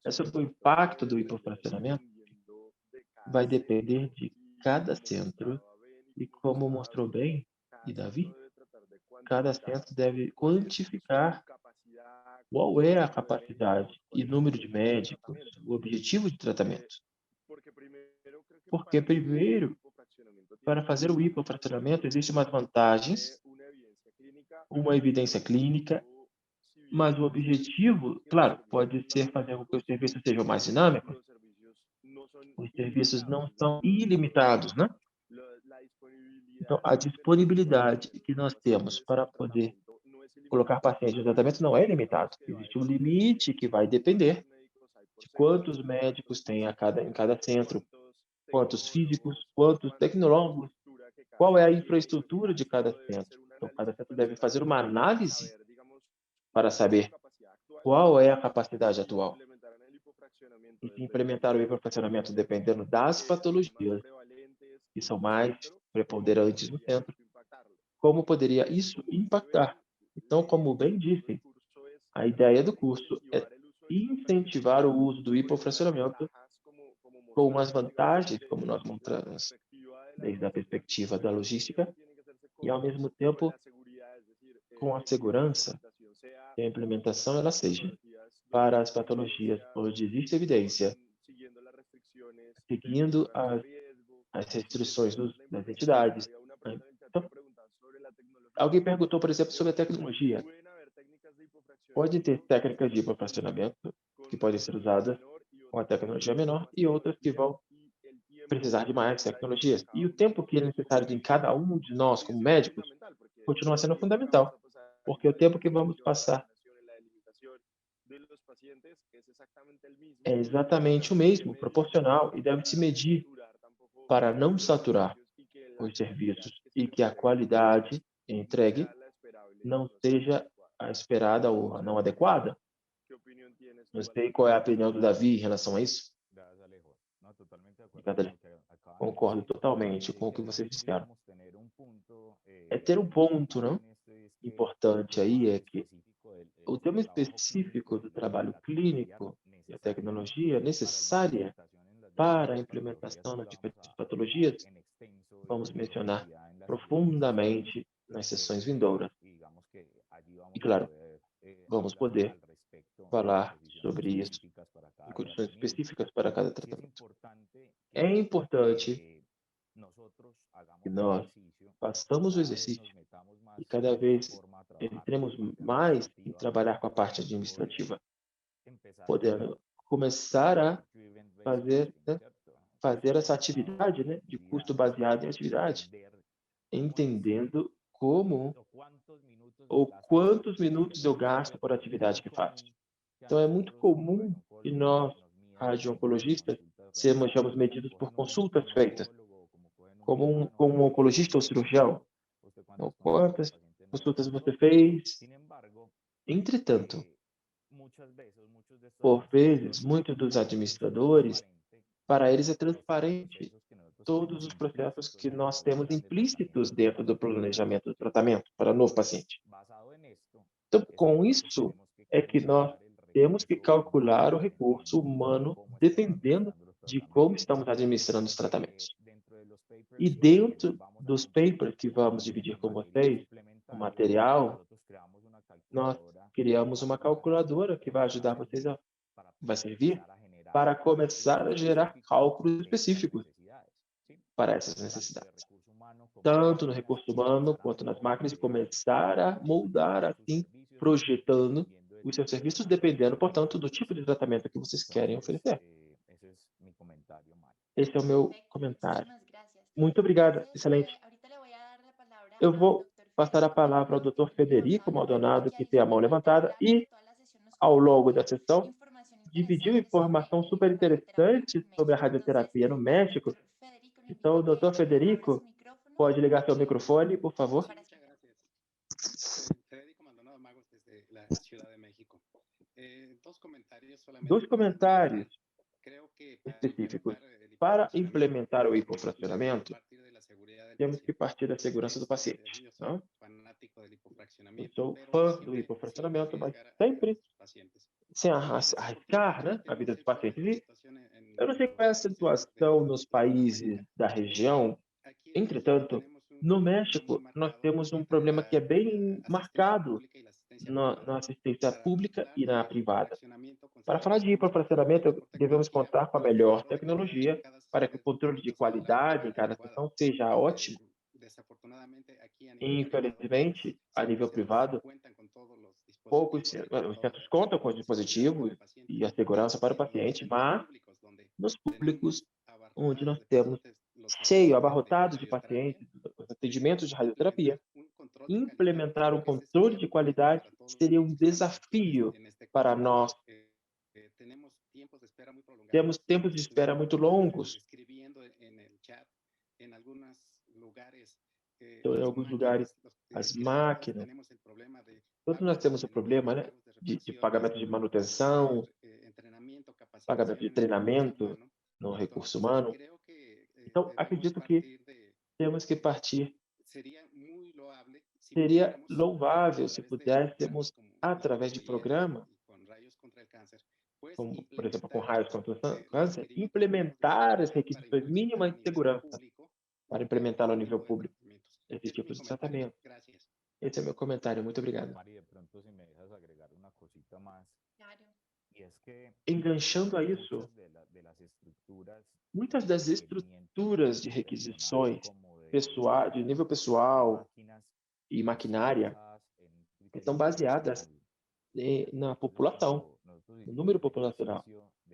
é sobre o impacto do hipofracionamento. Vai depender de cada centro e, como mostrou bem e Davi, cada centro deve quantificar qual é a capacidade e número de médicos, o objetivo de tratamento. Porque, primeiro, para fazer o hipofracionamento, existem umas vantagens, uma evidência clínica, mas o objetivo, claro, pode ser fazer com que os serviços sejam mais dinâmicos. Os serviços não são ilimitados, né? Então, a disponibilidade que nós temos para poder colocar pacientes no tratamento não é ilimitado. Existe um limite que vai depender de quantos médicos tem em cada centro, quantos físicos, quantos tecnólogos, qual é a infraestrutura de cada centro. Então, cada centro deve fazer uma análise para saber qual é a capacidade atual. E se implementar o hipofracionamento dependendo das patologias que são mais preponderantes no centro, como poderia isso impactar? Então, como bem disse, a ideia do curso é incentivar o uso do hipofracionamento com umas vantagens, como nós mostramos, desde a perspectiva da logística, e, ao mesmo tempo, com a segurança que a implementação ela seja para as patologias onde existe evidência seguindo as restrições das entidades. Então, alguém perguntou, por exemplo, sobre a tecnologia. Pode ter técnicas de hipofracionamento que podem ser usadas com a tecnologia menor e outras que vão precisar de mais tecnologias. E o tempo que é necessário em cada um de nós, como médicos, continua sendo fundamental, porque o tempo que vamos passar é exatamente o mesmo, proporcional, e deve se medir para não saturar os serviços e que a qualidade entregue não seja a esperada ou a não adequada. Não sei qual é a opinião do Davi em relação a isso. Obrigado, Ale. Concordo totalmente com o que vocês disseram. É ter um ponto, não? Importante aí é que o tema específico do trabalho clínico e a tecnologia necessária para a implementação das diferentes patologias, vamos mencionar profundamente nas sessões vindouras. E, claro, vamos poder falar sobre isso em condições específicas para cada tratamento. É importante que nós façamos o exercício e cada vez entremos mais em trabalhar com a parte administrativa, podendo começar a fazer, né, fazer essa atividade, né, de custo baseado em atividade, entendendo como ou quantos minutos eu gasto por atividade que faço. Então, é muito comum que nós, radio-oncologistas, sejamos medidos por consultas feitas, como um oncologista ou cirurgião. Então, quantas consultas você fez? Entretanto, por vezes, muitos dos administradores, para eles é transparente todos os processos que nós temos implícitos dentro do planejamento do tratamento para novo paciente. Então, com isso, é que nós temos que calcular o recurso humano dependendo de como estamos administrando os tratamentos. E dentro dos papers que vamos dividir com vocês, o material, nós criamos uma calculadora que vai ajudar vocês vai servir para começar a gerar cálculos específicos para essas necessidades, tanto no recurso humano quanto nas máquinas, e começar a moldar assim, projetando os seus serviços, dependendo, portanto, do tipo de tratamento que vocês querem oferecer. Esse é o meu comentário. Muito obrigada, excelente. Eu vou passar a palavra ao Dr. Federico Maldonado, que tem a mão levantada, e, ao longo da sessão, dividiu informação super interessante sobre a radioterapia no México. Então, o Dr. Federico, pode ligar seu microfone, por favor? Federico Maldonado Magos, desde la Ciudad de México. Dois comentários específicos. Para implementar o hipofracionamento, temos que partir da segurança do paciente. Não? Eu sou fã do hipofracionamento, mas sempre sem arriscar, né, a vida dos pacientes. E eu não sei qual é a situação nos países da região. Entretanto, no México, nós temos um problema que é bem marcado na assistência pública e na privada. Para falar de hipofracionamento, devemos contar com a melhor tecnologia para que o controle de qualidade em cada sessão seja ótimo. Infelizmente, a nível privado, poucos os centros contam com os dispositivos e a segurança para o paciente, mas nos públicos, onde nós temos cheio, abarrotado de pacientes, os atendimentos de radioterapia, implementar um controle de qualidade seria um desafio para nós. Temos tempos de espera muito longos. Então, em alguns lugares, as máquinas. Todos nós temos o problema, né, de pagamento de manutenção, pagamento de treinamento no recurso humano. Então, acredito que temos que partir. Seria louvável se pudéssemos, através de programa, como, por exemplo, com raios contra o câncer, implementar as requisições mínimas de segurança para implementar no nível público esse tipo de tratamento. Esse é o meu comentário. Muito obrigado. Enganchando a isso, Muitas das estruturas de requisições pessoal, de nível pessoal e maquinária estão baseadas na população, no número populacional.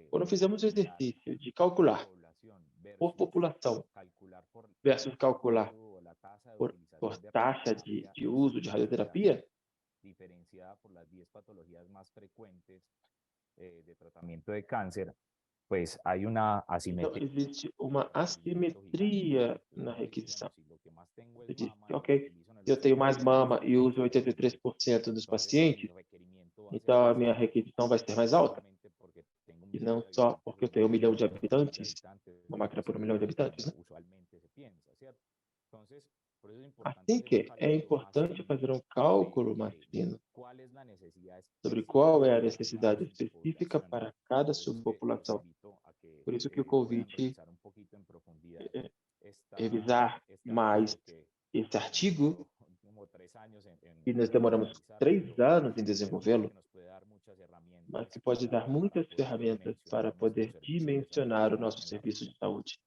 Quando fizemos o exercício de calcular por população versus calcular por taxa de uso de radioterapia, então existe uma assimetria na requisição. Você diz, ok, se eu tenho mais mama e uso 83% dos pacientes, então a minha requisição vai ser mais alta. E não só porque eu tenho 1 milhão de habitantes, uma máquina por 1 milhão de habitantes, né? Assim que é importante fazer um cálculo mais fino sobre qual é a necessidade específica para cada subpopulação. Por isso que o convite é revisar mais esse artigo, e nós demoramos 3 anos em desenvolvê-lo, mas que pode dar muitas ferramentas para poder dimensionar o nosso serviço de saúde.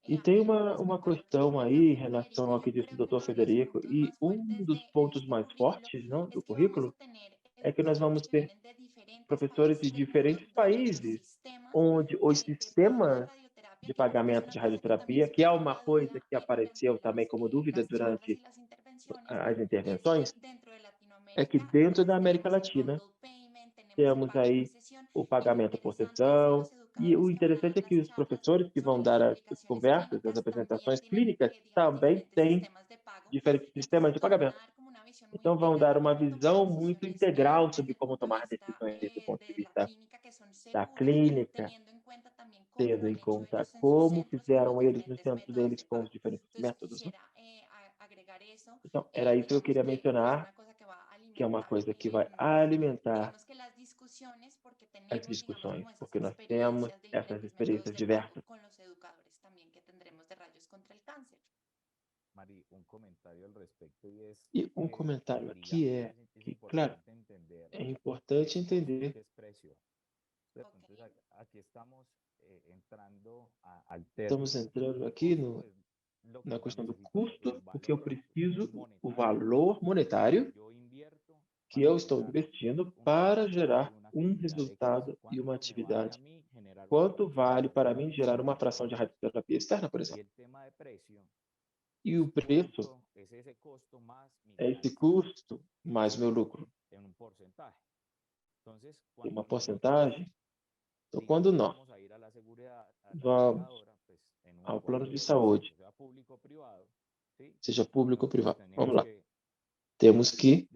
E tem uma questão aí em relação ao que disse o Dr. Federico, e um dos pontos mais fortes, não, do currículo é que nós vamos ter professores de diferentes países, onde os sistemas de pagamento de radioterapia, que é uma coisa que apareceu também como dúvida durante as intervenções, é que dentro da América Latina temos aí o pagamento por sessão, e o interessante é que os professores que vão dar as conversas, as apresentações clínicas, também têm diferentes sistemas de pagamento. Então, vão dar uma visão muito integral sobre como tomar decisões do ponto de vista da clínica, tendo em conta como fizeram eles no centro deles com os diferentes métodos, né? Então, era isso que eu queria mencionar, que é uma coisa que vai alimentar as discussões, porque nós temos essas experiências diversas. E um comentário aqui é que, claro, é importante entender estamos entrando aqui na questão do custo, o que eu preciso, o valor monetário que eu estou investindo para gerar um resultado e uma atividade. Quanto vale para mim gerar uma fração de radioterapia externa, por exemplo? E o preço é esse custo mais meu lucro. Tem uma porcentagem. Então, quando nós vamos ao plano de saúde, seja público ou privado, vamos lá. Temos que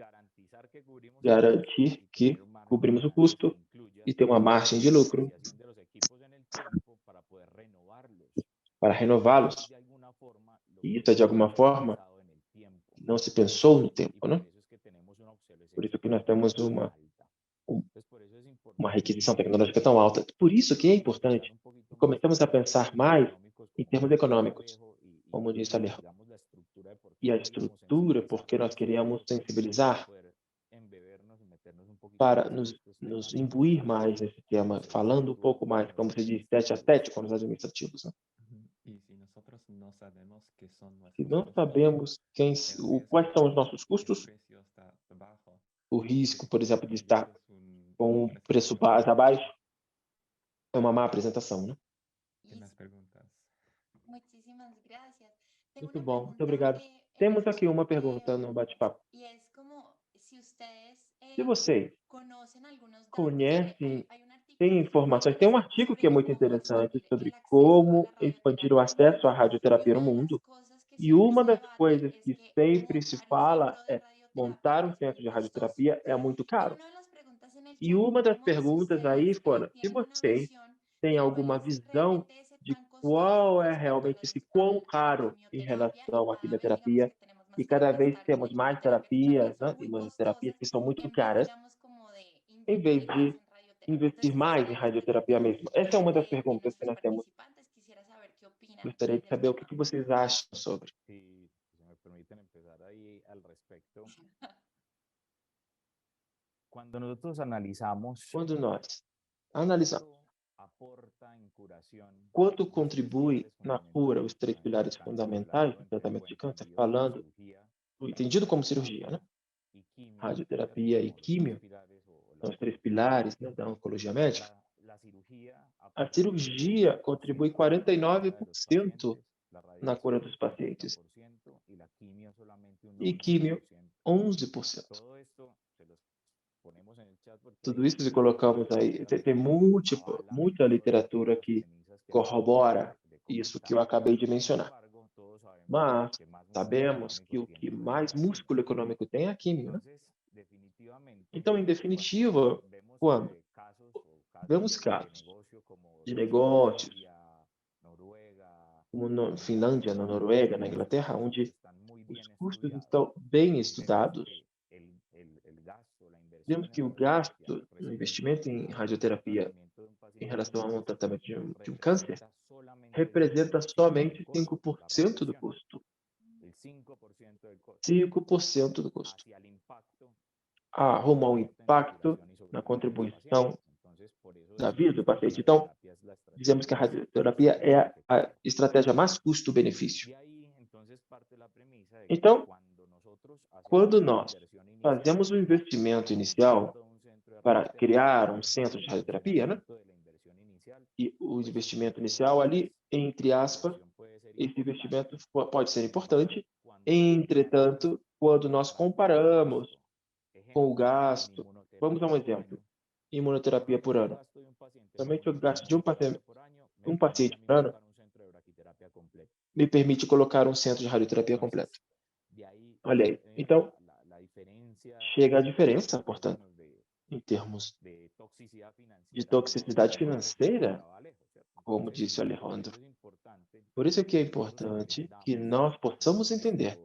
garantir que cobrimos o custo e ter uma margem de lucro para renová-los. E isso, de alguma forma, não se pensou no tempo, né? Por isso que nós temos uma requisição tecnológica tão alta. Por isso que é importante que começamos a pensar mais em termos econômicos, como disse a Alejo. E a estrutura, porque nós queríamos sensibilizar para nos imbuir mais nesse tema, falando um pouco mais, como se diz, tete a tete com os administrativos. Né? Se não sabemos quais são os nossos custos, o risco, por exemplo, de estar com um preço base abaixo, é uma má apresentação, né? Muito bom, muito obrigado. Temos aqui uma pergunta no bate-papo. Se vocês conhecem, têm informações, tem um artigo que é muito interessante sobre como expandir o acesso à radioterapia no mundo. E uma das coisas que sempre se fala é montar um centro de radioterapia é muito caro. E uma das perguntas aí foram, se vocês têm alguma visão de qual é realmente esse quão caro em relação à quimioterapia, e cada vez temos mais terapias, né, imunoterapias que são muito caras, em vez de investir mais em radioterapia mesmo. Essa é uma das perguntas que nós temos. Gostaria de saber o que vocês acham sobre. Quando nós analisar quanto contribui na cura os 3 pilares fundamentais do tratamento de câncer, falando, entendido como cirurgia, né? Radioterapia e químio, são os 3 pilares, né, da oncologia médica. A cirurgia contribui 49% na cura dos pacientes e químio 11%. Tudo isso que colocamos aí, tem muita literatura que corrobora isso que eu acabei de mencionar. Mas sabemos que o que mais músculo econômico tem é a químio, né? Então, em definitiva, quando vemos casos de negócios, como na Finlândia, na Noruega, na Inglaterra, onde os custos estão bem estudados, vemos que o gasto no investimento em radioterapia em relação a um tratamento de um câncer representa somente 5% do custo. 5% do custo. Rumo ao impacto na contribuição da vida do paciente. Então, dizemos que a radioterapia é a estratégia mais custo-benefício. Então, quando nós fazemos um investimento inicial para criar um centro de radioterapia, né? E o investimento inicial ali, entre aspas, esse investimento pode ser importante. Entretanto, quando nós comparamos com o gasto, vamos dar um exemplo, imunoterapia por ano. Somente o gasto de um paciente por ano me permite colocar um centro de radioterapia completo. Olha aí. Então, chega a diferença, portanto, em termos de toxicidade financeira, como disse o Alejandro. Por isso que é importante que nós possamos entender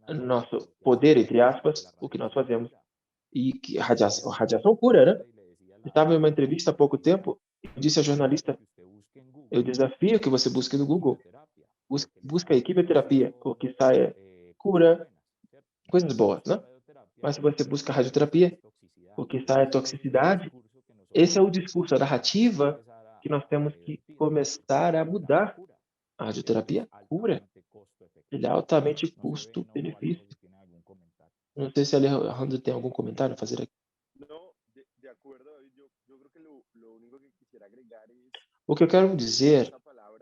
nosso poder, entre aspas, o que nós fazemos, e que a radiação cura, né? Eu estava em uma entrevista há pouco tempo, e disse à jornalista, eu desafio que você busque no Google, busca aí quimioterapia, o que sai é cura, coisas boas, né? Mas se você busca radioterapia, o que sai é toxicidade. Esse é o discurso, a narrativa que nós temos que começar a mudar. A radioterapia cura. Ele é altamente custo-benefício. Não sei se a Alejandro tem algum comentário a fazer aqui. De acuerdo, David. Yo creo que lo único que quisiera agregar es O que eu quero dizer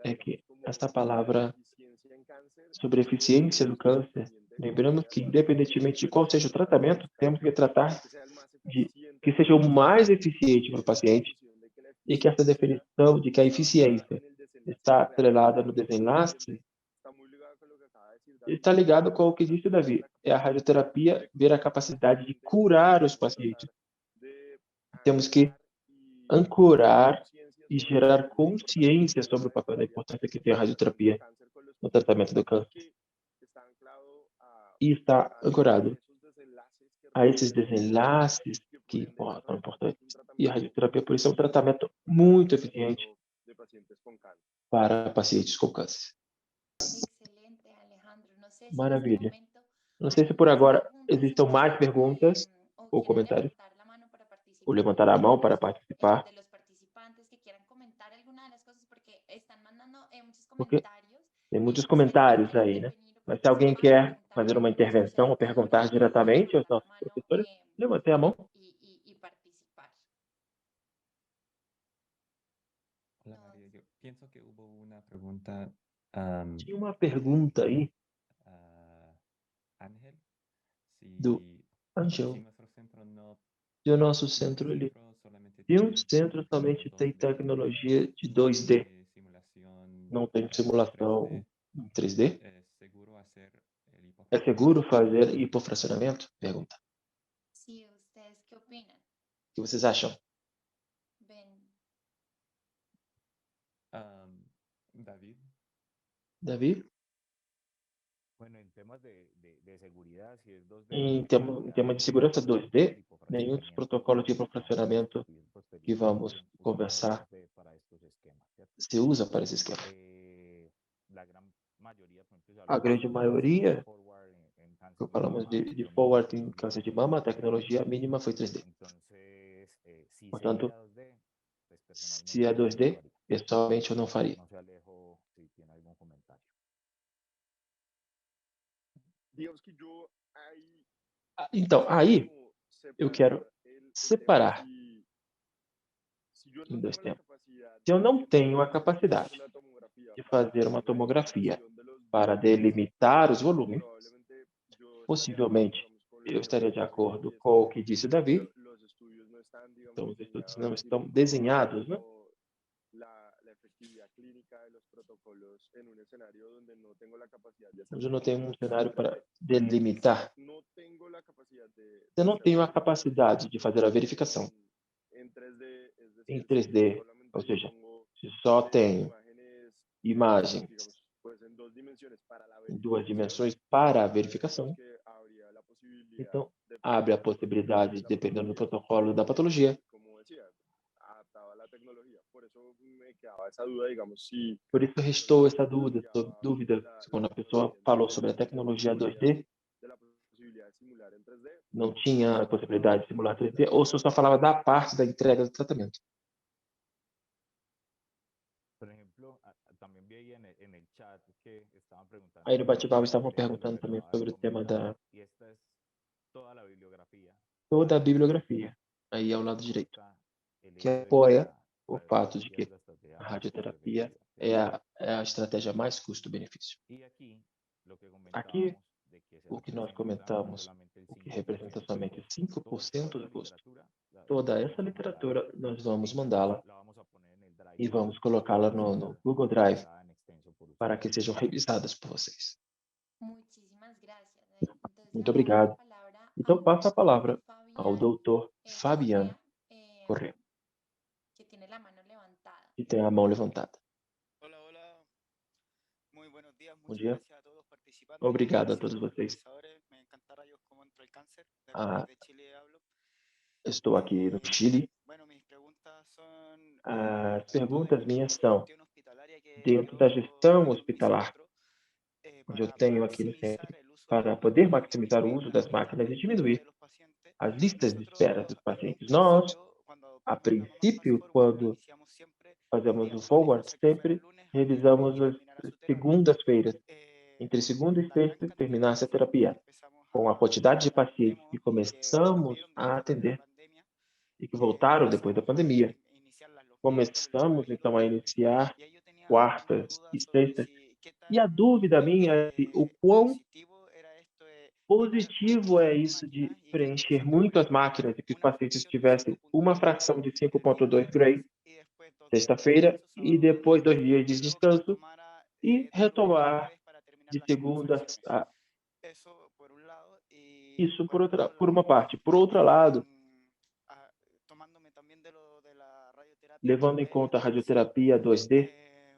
é que essa palavra sobre eficiência do câncer, lembramos que, independentemente de qual seja o tratamento, temos que tratar de que seja o mais eficiente para o paciente e que essa definição de que a eficiência está atrelada no desenlace está ligado com o que disse Davi. É a radioterapia ver a capacidade de curar os pacientes. Temos que ancorar e gerar consciência sobre o papel da importância que tem a radioterapia no tratamento do câncer. E está ancorado a esses desenlaces que são importantes. E a radioterapia, por isso, é um tratamento muito eficiente para pacientes com câncer. Maravilha. Não sei se por agora existam mais perguntas ou comentários. Ou levantar a mão para participar. Porque tem muitos comentários aí, né? Mas se alguém quer fazer uma intervenção ou perguntar diretamente aos nossos professores, levante a mão. Hola María, yo pienso que hubo una pregunta Tinha uma pergunta aí a Ángel. do Angel. Si nuestro centro no E o nosso centro, ele tem um centro somente tem tecnologia de 2D. Não tem simulação em 3D? É seguro fazer hipofracionamento? Pergunta. O que vocês acham? Davi? Em tema de segurança 2D, nenhum dos protocolos de hipofracionamento que vamos conversar se usa para esse esquema. A grande maioria, quando falamos de forward em câncer de mama, a tecnologia mínima foi 3D. Portanto, se é 2D, pessoalmente eu não faria. Digamos que yo ahí Então, quisiera aí como eu quero separar el tema separar si yo em no dois tengo la temas. capacidad Se eu não tenho a de hacer capacidade una tomografía de para fazer uma determinar la tomografia integración de los para dos volumes, delimitar os volumes, probablemente yo estaría de acuerdo, possivelmente digamos, con lo eu que estaria usted de decía, acordo y es com o que que disse o Davi. los estudios no están, digamos, Então, os estudos diseñados não estão directamente desenhados, né? como la efectividad clínica de los protocolos en un escenario donde no tengo la capacidad de hacer Mas eu não tenho um cenário en para 3D. delimitar. No tengo la capacidad Eu de não hacer la tenho a verificación capacidade de fazer a verificação en 3D, es em decir, si 3D, ou solamente seja, dispongo se só de tenho imágenes, imagens digamos, pues en dos dimensiones para la em duas verificación, dimensões para a digamos verificação, que habría la posibilidad, então abre a dependiendo del protocolo possibilidade, de la dependendo do patología, protocolo da patologia. como decía, adaptaba a la tecnología. Por eso me quedaba esa duda, digamos, si Por isso cuando restou usted essa planteaba dúvida la quando a pessoa tecnología en falou 2D, sobre a no tecnologia conocía 2D, de la posibilidad de simular en 3D, não o si tinha a solo hablaba possibilidade de de simular la 3D, ou se eu só falava da parte da entrega do tratamento. Aí no bate-papo estavam perguntando também sobre o tema da toda a bibliografia, aí ao lado direito, que apoia o fato de que a radioterapia é a estratégia mais custo-benefício. Aqui, o que nós comentamos, o que representa somente 5% do custo, toda essa literatura nós vamos mandá-la e vamos colocá-la no Google Drive para que sejam revisadas por vocês. Muchísimas gracias. Muito obrigado. Então, passo a palavra ao doutor Fabiano Correa, que tiene la mano levantada. que tem a mão levantada. Hola, hola. Muy buenos días. Bom Muchas dia. gracias a todos participantes. Obrigado a Gracias todos a los vocês. organizadores. Me encanta Rayos como contra el cáncer. Ah, Desde Chile hablo. estou aqui no Chile. Bueno, mis preguntas son As dentro perguntas de minhas mi são, gestión hospitalaria que dentro yo da gestão tengo en mi hospitalar, centro, onde eu para tenho aqui no maximizar centro, el uso de para las poder máquinas y maximizar o disminuir uso las das listas máquinas de e espera diminuir de los pacientes. as listas de espera Nosotros dos en un pacientes. Nós, principio, cuando a programamos Fast princípio, Forward, lo quando iniciamos siempre un fazemos día o hábil, o forward, sea que fuera el sempre lunes antes de revisamos que as terminara su terapia. segundas-feiras, entre segunda e La gran sexta, cantidad de terminasse a pacientes que terapia, empezamos com a quantidade de que pacientes que atendemos y que começamos volvieron a después de la atender pandemia, e que voltaram depois da empezamos a pandemia. iniciarlas los miércoles, los Começamos, jueves y los então, a viernes. iniciar Y ahí yo tenía una quartas duda e sobre sextas. si qué E a tan dúvida minha é o quão positivo era esto de llenar positivo é muchas isso de máquinas y que el preencher paciente muito as tuviera máquinas e que os una pacientes fracción de tivessem uma 5.2 fração de el día 5,2 jueves Gray y después 2 días de sexta-feira descanso, e sábado, depois domingo, 2 dias de y luego que descanso retomara e de lunes a retomar jueves para terminar de las 5 segunda fracciones. a Eso por un lado. Y isso por otro lado, por uma también parte. Por outro lado, tomándome también de lo de la radioterapia levando em 2D conta a en sí, radioterapia 2D,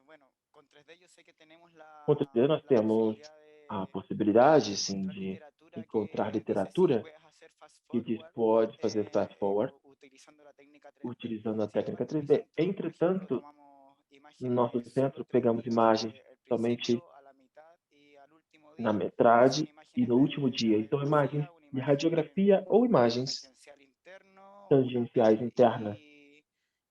bueno, con 3D yo sé que tenemos com 3D nós la temos posibilidad a de possibilidade, sim, encontrar de literatura encontrar que dice si literatura puedes hacer fast que diz forward pode fazer fast forward utilizando la técnica 3D. utilizando a Sin técnica embargo, en mi 3D. centro, por ejemplo, Entretanto, tomamos no imágenes nosso solo centro, 3 pegamos días, imagens el somente principio, a la mitad y al último na día, y son metade e imágenes no último de dia. Então, imagens radiografía, una de imagen radiografia ou imagens tangencial interno, una tangenciais PET, internas.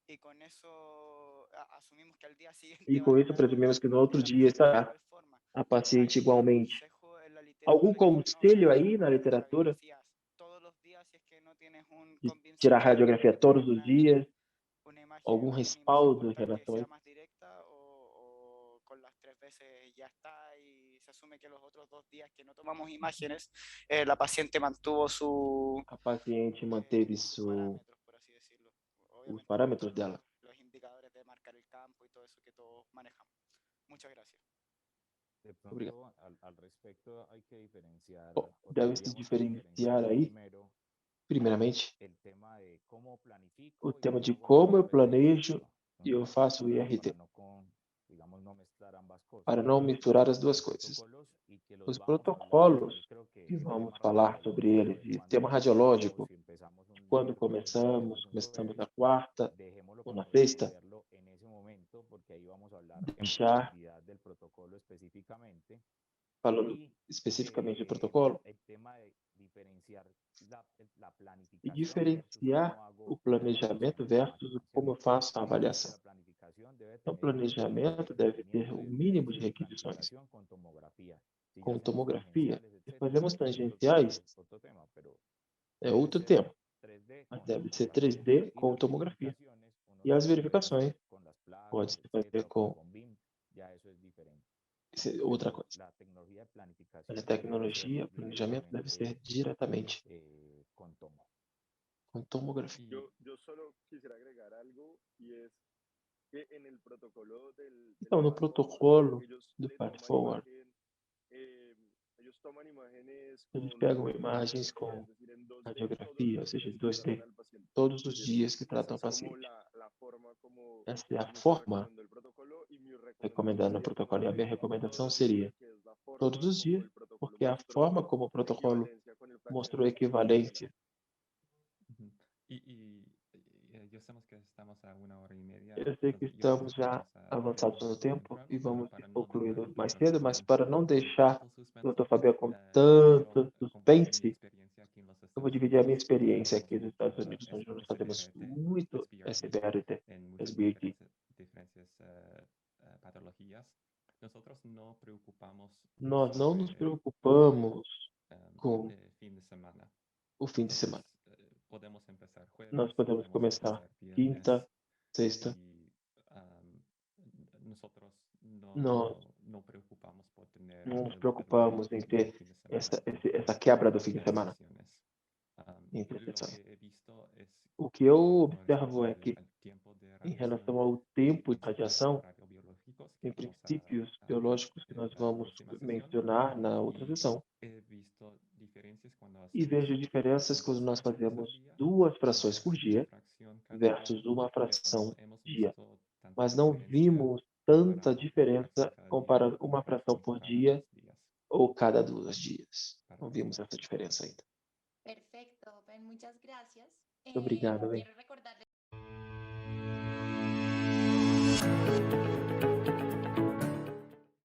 y con eso asumimos que al día E siguiente va a com isso, tener presumimos que no el, outro la dia paciente de estará igual forma. a paciente ¿Hay igualmente. consejo en la Algum literatura que diga, no, conselho sabes aí na que literatura radiografías todos los días si es que no tienes un de tirar convincimiento radiografia de todos tener os dias, una algum imagen respaldo em portal que relação a sea isso? más directa o con las 3 veces ya está y se asume que los otros 2 días que no tomamos imágenes, la paciente mantuvo A paciente manteve sus parámetros, por así decirlo. os Obviamente parâmetros con dela. los indicadores de marcar el campo y todo eso que todos manejamos. Muchas gracias. Obrigado. Deve-se diferenciar aí, primeiramente, o tema de como eu planejo e eu faço o IRT, para não misturar as duas coisas. Os protocolos, que vamos falar sobre eles, e tema radiológico, quando começamos na quarta ou na sexta, deixar, falando especificamente do protocolo, e diferenciar o planejamento versus como eu faço a avaliação. Então, o planejamento deve ter o mínimo de requisições. Com tomografia, se fazemos tangenciais, é outro tema, mas deve ser 3D com tomografia. E as verificações pode se fazer com outra coisa. Mas a tecnologia, o planejamento deve ser diretamente com tomografia. Yo solo quisiera agregar algo y es que en el protocolo del Então, no Path protocolo Forward, ellos do le Path toman Forward, ellos toman imágenes eles con pegam radiografía, imagens es com decir, en 2D radiografia, ou todos los seja, días que 2D, tratan al paciente. todos os Y dias que esa tratam o es como paciente. la forma como Essa é a se forma recomendó el protocolo y mi recomendación recomendada no sería protocolo. E a minha recomendação todos los días seria porque es la forma todos os como dias, el protocolo porque é a mostró forma como o protocolo equivalencia con el mostrou planeamiento equivalência. Ujú. Ya sabemos que estamos a 1 hora y media, Eu sei que entonces yo creo estamos que já vamos a avançados no terminar tempo temprano, e pero vamos para no dejar concluindo el mais doctor cedo, mas Fabián para não con deixar tanto o Dr. suspenso, Fabián com yo tanto quiero compartir mi suspense, experiencia aquí en los eu vou Estados dividir a minha Unidos. experiência Trabajamos aqui nos Estados mucho Unidos, onde nós esto, fazemos SBRT, muito SBRT, SBRT, en muchas SBRT. diferentes patologías. Nosotros no preocupamos Nós não nos sobre preocupamos com fin de semana. o fim de semana. Podemos empezar jueves, Nós podemos começar empezar viernes, quinta, sexta. y nosotros Nós no preocupamos por tener não nos el preocupamos em fin ter de semana essa quebra do fim de de semana, sesiones. entre Lo sessões. que he visto es O que eu con observo respecto é que, al tiempo de em radiación, relação ao tempo de principios radiação, radiobiológicos que tem vamos princípios a biológicos que ver nós la vamos próxima sesión, mencionar na outra y sessão. he visto diferencias cuando E vejo hacemos diferenças quando nós dos fracciones fazemos al día, 2 frações por una dia fracción cada día, versus uma pero fração no hemos dia. visto tanta Mas não diferencia vimos tanta comparando una fracción diferença cada día comparando con uma una fração fracción por cada dia 2 días. ou cada 2 dias. Para Não los vimos demás. essa diferença ainda. Perfecto, Ben, muchas gracias. Obrigado, hein? Quiero recordarles